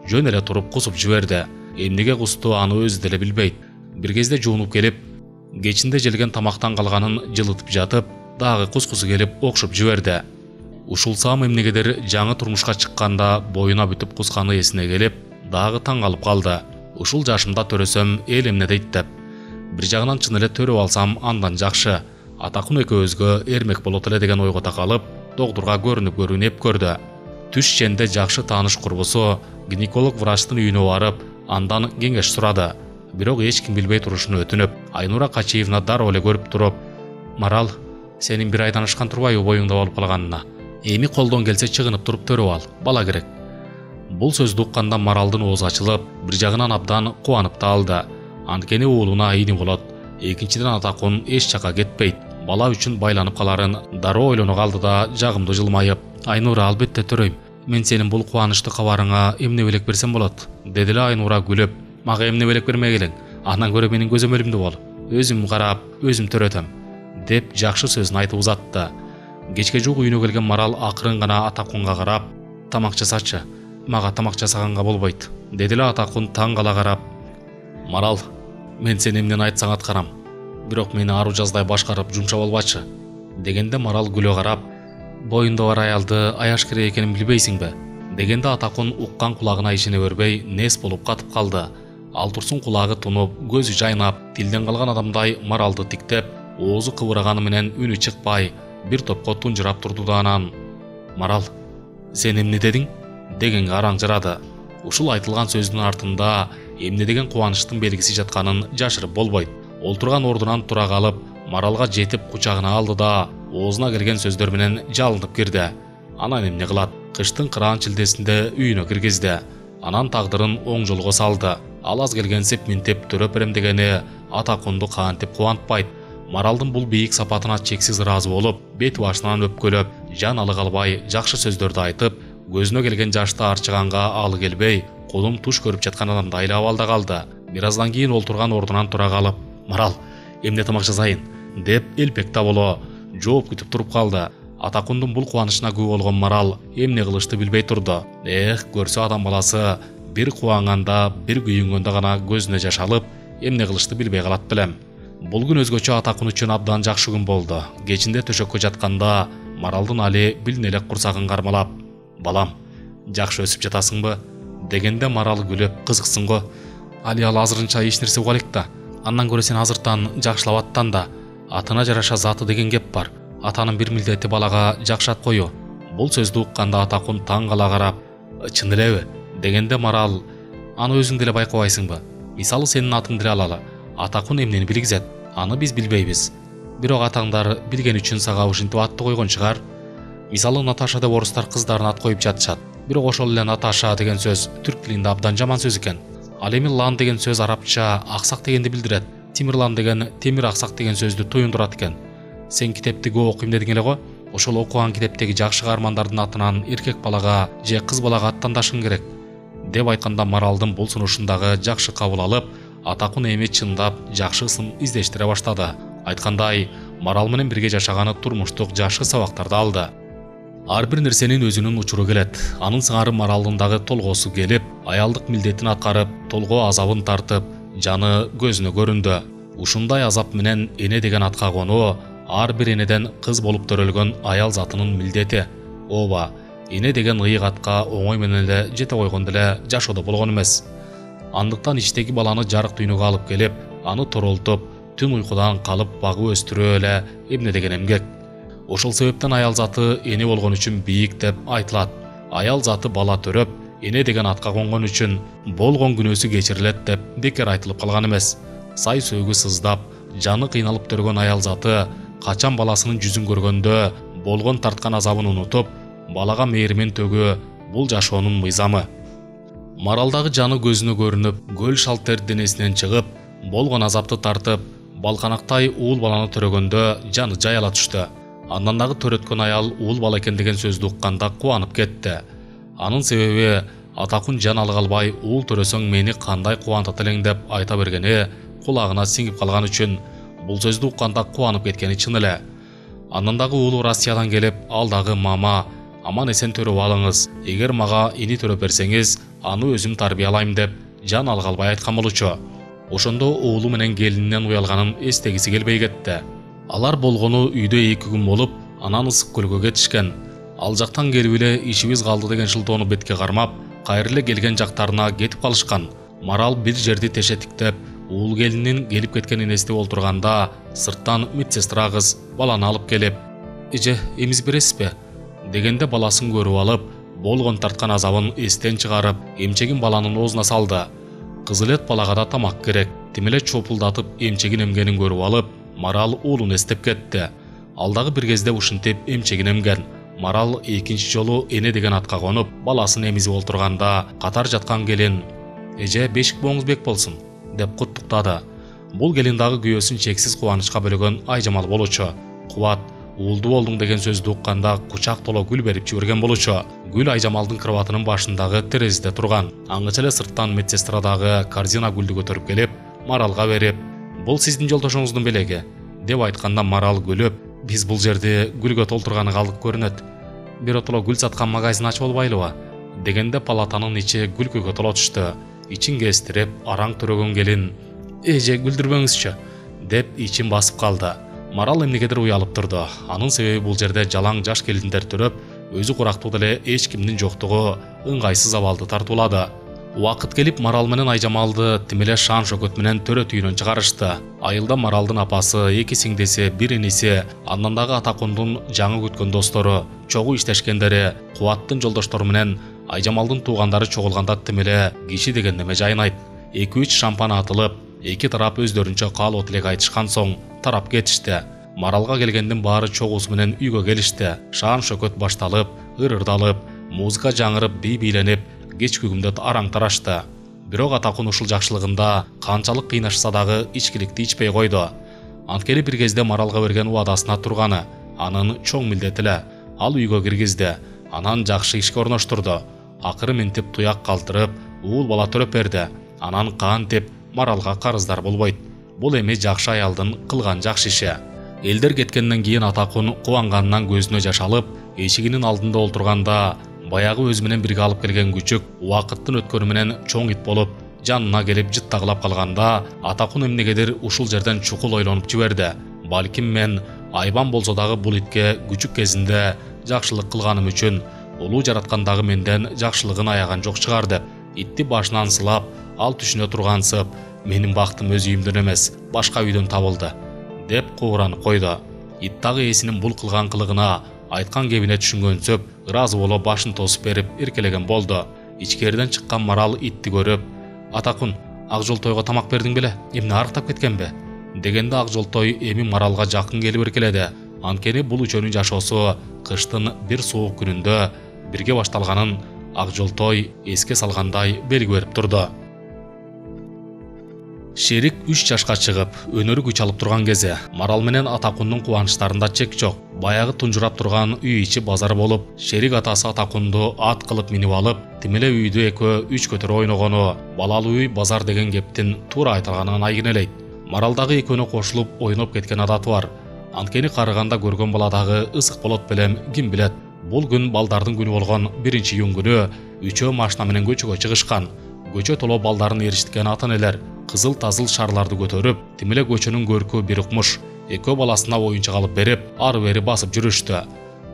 Жөн эле туруп кусуп жиберди. Эмнеге кусту аны өзү деле билбейт. Бир кезде жуунуп келип, кечинде желген тамактан калганын жылытып жатып, дагы кускусу келип окшоп жиберди. Ушулсам эмнегедир жаңы турмушка чыкканда боюна бүтүп кусканы эсине келип, дагы таң калып калды. Ушул жашымда төрөсөм эл эмне дейт деп. Бир жагынан чын эле төрөп алсам андан жакшы. Атакун экөөбүзгө эрмек болот эле деген ойго такалып, доктурга көрүнүп эп көрдү. Түш ченде жакшы тааныш курбусу гинеколог врачтын үйүнө барып, андан кеңеш сурады. Бирок эч ким билбей турушун өтүнүп, Айнура Качиевна дароо эле көрүп туруп: "Марал, сенин бир айдан ашкан турбайбы боюңда болуп калганына? Эми колдон келсе чыгынып туруп төрөп ал, бала керек." Бул сөздү укканда Маралдын оозу ачылып, бир жагынан абдан кубанып да алды. Анткени уулуна ини болот. Экинчиден Атакун эч жака кетпейт. Бала үчүн байланып каларын дароо ойлоно калды да, жагымдуу жылмайып: "Айнура, албетте төрөйм. Мен сенин бул кубанычтуу кабарыңа эмне белек берсем болот?" деди эле Айнура күлүп. "Мага эмне белек бермегилең. Андан көрө менин көзөмөлүмдү бол. Өзүм карап, өзүм төрөтөм", деп жакшы сөзүн айтып узатты. Кечке жуук үйүнө келген Марал акырын гана Атакунга карап: "Тамак жасачы. Мага тамак жасаганга болбойт", деди эле Атакун таң кала карап. "Марал, мен сен эмнени айтсаң аткарам. Бирок мени Аружаздай башкарып жумшап албачы", дегенде Марал күлө карап: "Боюнда бар аялды аяш керек экенин билбейсиңби?" дегенде Атакун уккан кулагына ишене бербей нес болуп катып калды. Ал турсун кулагы тунуп, көзү жайнап, тилден калган адамдай Маралды тиктеп, оозу кыбыраганы менен үнү чыкпай, бир топко тунжурап турду да анан: "Марал, сен эмне дедиң?" дегенге араң Ушул айтылган сөздүн артында эмне деген кубанычтын белгиси жатканын жашырып болбойт. Ол турган ордунан тура калып, Маралга жетип кучагына алды да, оозуна келген сөздөр менен жалынып кирди. Анан эмне кылат? кыштын кыраан чилдесинде үйүнө киргизди. Анан тагдырын оң жолго салды. Ал аз келгенсип минтеп төрөп берем дегени Атакунду кантип кубантпайт. Маралдын бул бийик сапатына чексиз ыраазы болуп, бет башынан өпкөлөп, жан алы калбай жакшы сөздөрдү айтып, көзүнө келген жашты арчыганга алы келбей, колум туш көрүп жаткан адамдай эле абалда калды. Бир аздан кийин олтурган ордунан тура калып, "Марал, эмне тамак жасайын?" деп элпекте боло жооп күтүп туруп калды. Атакундун бул кубанычына күбө болгон Марал эмне кылышты билбей турду. Көрсө адам баласы бир кубанганда, бир күйүнгөндө гана көзүнө жаш алып, эмне кылышты билбей калат белем. Бул күн өзгөчө Атакун үчүн абдан жакшы күн болду. Кечинде төшөккө жатканда Маралдын Али билине элек курсагын кармалап, "Балам, жакшы өсүп жатасыңбы?" дегенде Марал күлүп, "Кызыксың го. Али ал азырынча эч нерсе уга элек да. Андан көрө сен азыртан жакшылап аттан да. Атына жараша заты деген кеп бар. Атанын бир милдети балага жакшы ат коюу." Бул сөздү укканда Атакун таң кала карап, "Чын элеби?" дегенде Марал, "Аны өзүң деле байкабайсыңбы? Мисалы сенин атың деле алалы. Атакун эмнени билгизет? Аны биз билбейбиз. Бирок атаңдар билген үчүн сага ушинтип атты койгон чыгар. Мисалы Наташа деп орустар кыздарын ат коюп жатышат. Бирок ошол эле Наташа деген сөз түрк тилинде абдан жаман сөз экен. Ал эми лан деген сөз арабча аксак дегенди билдирет. Тимирлан деген темир аксак деген сөздү туюндурат экен. Сен китепти көп окуйм дедиң эле го. Ошол окуган китептеги жакшы каармандардын атынан эркек балага же кыз балага ат тандашың керек." деп айтканда Маралдын бул сунушундагы жакшы кабыл алып, Атакун эми чындап жакшы ысым издештире баштады. Айткандай, Марал менен бирге жашаганы турмуштук жакшы сабактарды алды. Ар бир нерсенин өзүнүн учуру келет. Анын сыңары Маралдын дагы толгосу келип, аялдык милдетин аткарып, толгоо азабын тартып, жаны көзүнө көрүндү. Ушундай азап менен эне деген атка конуу ар бир энеден кыз болуп төрөлгөн аял затынын милдети. Ооба, эне деген ыйык атка оңой менен эле жете койгон деле жашоодо болгон эмес. Андыктан ичтеги баланы жарык дүйнөгө алып келип, аны торолтуп, түн уйкудан калып багып өстүрүү эле эмне деген эмгек. Ошол себептен аял заты эне болгон үчүн бийик деп айтылат. Аял заты бала төрөп, эне деген атка конгон үчүн болгон күнөөсү кечирилет деп бекер айтылып калган эмес. Сай сөөгү сыздап, жаны кыйналып төргөн аял заты качан баласынын жүзүн көргөндө болгон тарткан азабын унутуп, балага мээримин төгүү бул жашоонун мыйзамы. Маралдагы жаны көзүнө көрүнүп, көл шалтер денесинен чыгып, болгон азапты тартып, балканактай уул баланы төрөгөндө жаны жайыла түштү. Андан дагы төрөткөн аял уул бала экен деген сөздү укканда кубанып кетти. Анын себеби Атакун жан алы калбай уул төрөсөң мени кандай кубантат элең деп айта бергени кулагына сиңип калган үчүн бул сөздү укканда кубанып кеткени чын эле. Андан дагы уулу Россиядан келип, ал дагы "Мама, аман эсен төрөп алыңыз. Эгер мага ини төрөп берсеңиз, аны өзүм тарбиялайм" деп жан алы калбай айткан болчу. Ошондо уулу менен келининен уялганын эстегиси келбей кетти. Алар болгону үйдө 2 күн болуп, анан ысык көлгө кетишкен. Ал жактан келип эле ишибиз калды деген шылтоону бетке кармап, кайра эле келген жактарына кетип калышкан. Марал бир жерди тешетиктеп, уул келинин келип кеткенин эстеп олтурганда, сырттан медсестра кыз баланы алып келип, "Эже, эмизип бересизби?" дегенде баласын көрүп алып, болгон тарткан азабын эстен чыгарып, эмчегин баланын оозуна салды. Кызылет балага да тамак керек. Тим эле чопулдатып эмчегин эмгенин көрүп алып, Марал уулун эстеп кетти. Ал дагы бир кезде ушинтип эмчегин эмген. Марал экинчи жолу эне деген атка конуп, баласын эмизип олтурганда, катар жаткан келин, "Эже, бешик бооңуз бек болсун" деп куттуктады. Бул келин дагы күйөөсүн чексиз кубанычка бөлөгөн Айжамал болчу. Кубат, "Уулду болдуң" деген сөздү укканда кучак толо гүл берип жиберген болчу. Гүл Айжамалдын кроватынын башындагы терезеде турган. Аңгыча эле сырттан медсестра дагы корзина гүлдү көтөрүп келип, Маралга берип, "Бул сиздин жолдошуңуздун белеги" деп айтканда Марал күлүп, "Биз бул жерди гүлгө толтурганы калдык көрүнөт. Биротоло гүл саткан магазин ачып албайлыбы?" дегенде палатанын ичи күлкүгө толо түштү. Ичин кестирип, араң төрөгөн келин, "Эже, күлдүрбөңүзчү" деп ичин басып калды. Марал эмнегедир уялып турду. Анын себеби бул жерде жалаң жаш келиндер төрөп, өзү курактуу деле эч кимдин жоктугу ыңгайсыз абалды тартуулады. Убакыт келип Марал менен Айжамалды тим эле шан шөкөт менен төрөт үйүнөн чыгарышты. Айылда Маралдын апасы, 2 сиңдиси, 1 иниси, андан дагы Атакундун жаңы күткөн достору, чогуу иштешкендери, Кубаттын жолдоштору менен Айжамалдын туугандары чогулганда тим эле киши деген неме жайнайт. 2-3 шампан атылып, эки тарап өздөрүнчө каалоо тилек айтышкан соң тарап кетишти. Маралга келгендин баары чогуусу менен үйгө келишти. Шаан шөкөт башталып, ырырдалып, музыка жаңырып бий бийленип кечки күмдөт араң тарашты. Бирок Атакун ушул жакшылыгында канчалык кыйнашса дагы ичкиликти ичпей койду. Анткени бир кезде Маралга берген убадасына турганы анын чоң милдети эле. Ал үйгө киргизди, анан жакшы ишке орноштурду. Акыры ментип туяк калтырып, уул бала төрөп берди. Анан кантип Маралга карыздар болбойт. Бул эми жакшы аялдын кылган жакшы иши. Элдер кеткенден кийин Атакун кубанганынан көзүнө жаш алып, эшигинин алдында олтурганда баягы өзү менен бирге алып келген күчүк убакыттын өткөнү менен чоң ит болуп жанына келип жыттагылап калганда Атакун эмнегедир ушул жерден чукул ойлонуп жиберди. Балким мен айбан болсо дагы бул итке күчүк кезинде жакшылык кылганым үчүн улуу жараткандагы менден жакшылыгын аяган жок чыгар деп, итти башынан сылап, ал түшүнө тургансып, менин бактым өз үйүмдөн эмес, башка үйдөн табылды деп кууранып койду. Ит дагы эсинин бул кылган кылыгына, айткан кебине түшүнгөнсөп, ыраазы болуп башын тосуп берип эркелеген болду. Ичкериден чыккан Марал итти көрүп, "Атакун, ак жолтойго тамак бердиң беле? Эмне арыктап кеткенби?" дегенде ак жолтой эми Маралга жакын келип эркеледи. Анткени бул үчөөнүн жашоосу кыштын бир суук күнүндө бирге башталганын ак жолтой эске салгандай белги берип турду. Шерик 3 жашка чыгып, өнөрү күч алып турган кези Марал менен Атакундун кубанычтарында чек жок. Баягы тунжурап турган үй ичи базар болуп, Шерик атасы Атакунду ат кылып минип алып, тимеле үйдү экөө 3 көтөрүп ойногону, балалуу үй базар деген кептин туура айтылганын айгинелейт. Маралдагы экөөнү кошулуп ойноп кеткен адаты бар. Анткени карыганда көргөн баладагы ысык болот белем, ким билет. Бул күн балдардын күнү болгон 1-июнь күнү үчөө машина менен көчөгө чыгышкан. Көчө толо балдарын эришткен ата-энелер кызыл тазыл шарларды көтөрүп, тимеле көчөнүн көркү бир укмуш, экөө баласына оюнчук алып берип, ары бери басып жүрүштү.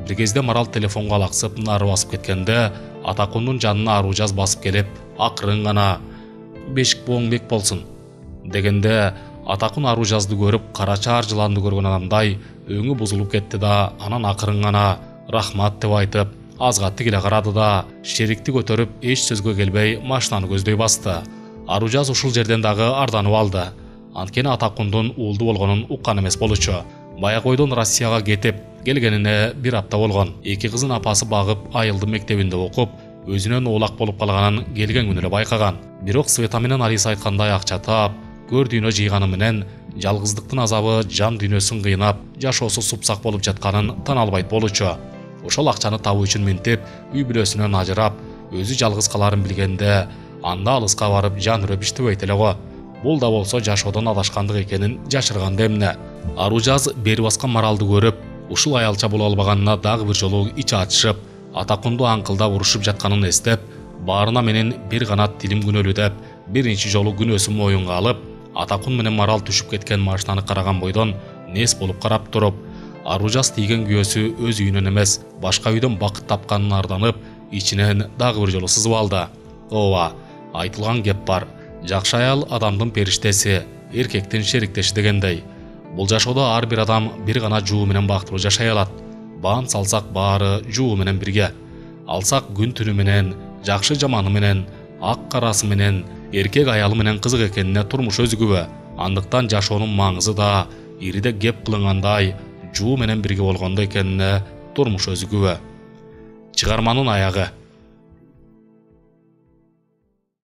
Бир кезде Марал телефонго алаксып нары басып кеткенде, Атакундун жанына Аружаз басып келип, акырын гана "Бешик бооң бек болсун" дегенде, Атакун Аружазды көрүп, карачаар жыланды көргөн адамдай өңү бузулуп кетти да, анан акырын гана "Рахмат" деп айтып, азга тигиле карады да, Шерикти көтөрүп, эч сөзгө келбей машинаны көздөй басты. Аружаз ушул жерден дагы арданып алды. Анткени Атакундун уулду болгонун уккан эмес болчу. Баягы ойдон Россияга кетип келгенине бир апта болгон. Эки кызын апасы багып, айылдын мектебинде окуп, өзүнөн оолак болуп калганын келген күнү эле байкаган. Бирок Света менен Алиса айткандай акча таап, көр дүйнө жыйганы менен жалгыздыктын азабы жан дүйнөсүн кыйнап, жашоосу супсак болуп жатканын тана албайт болчу. Ошол акчаны табуу үчүн ментип, үй бүлөсүнөн ажырап, өзү жалгыз каларын билгенде, анда алыска барып жан үрөп иштебейт эле го. Бул да болсо жашоодон адашкандык экенин жашырганда эмне. Аружаз бери баскан Маралды көрүп, ушул аялча боло албаганына дагы бир жолу ичи ачышып, Атакунду аңкылдап урушуп жатканын эстеп, баарына менин бир канат тилим күнөлүү деп, биринчи жолу күнөөсүн моюнга алып, Атакун менен Марал түшүп кеткен машинаны караган бойдон нес болуп карап туруп, Аружаз тийген күйөөсү өз үйүнөн эмес, башка үйдөн бакыт тапканын арданып, ичинен дагы бир жолу сызып алды. Ооба, айтылган кеп бар. Жакшы аял адамдын периштеси, эркектин шериктеши дегендей. Бул жашоодо ар бир адам бир гана жуу менен бактылуу жашай алат. Баан салсак баары жуу менен бирге. Алсак күн түнү менен, жакшы жаманы менен, ак карасы менен, эркек аялы менен кызык экенине турмуш өзү күбө. Андыктан жашоонун маңызы да ириде кеп кылынгандай жуу менен бирге болгондо экенине турмуш өзү күбө. Чыгарманын аягы.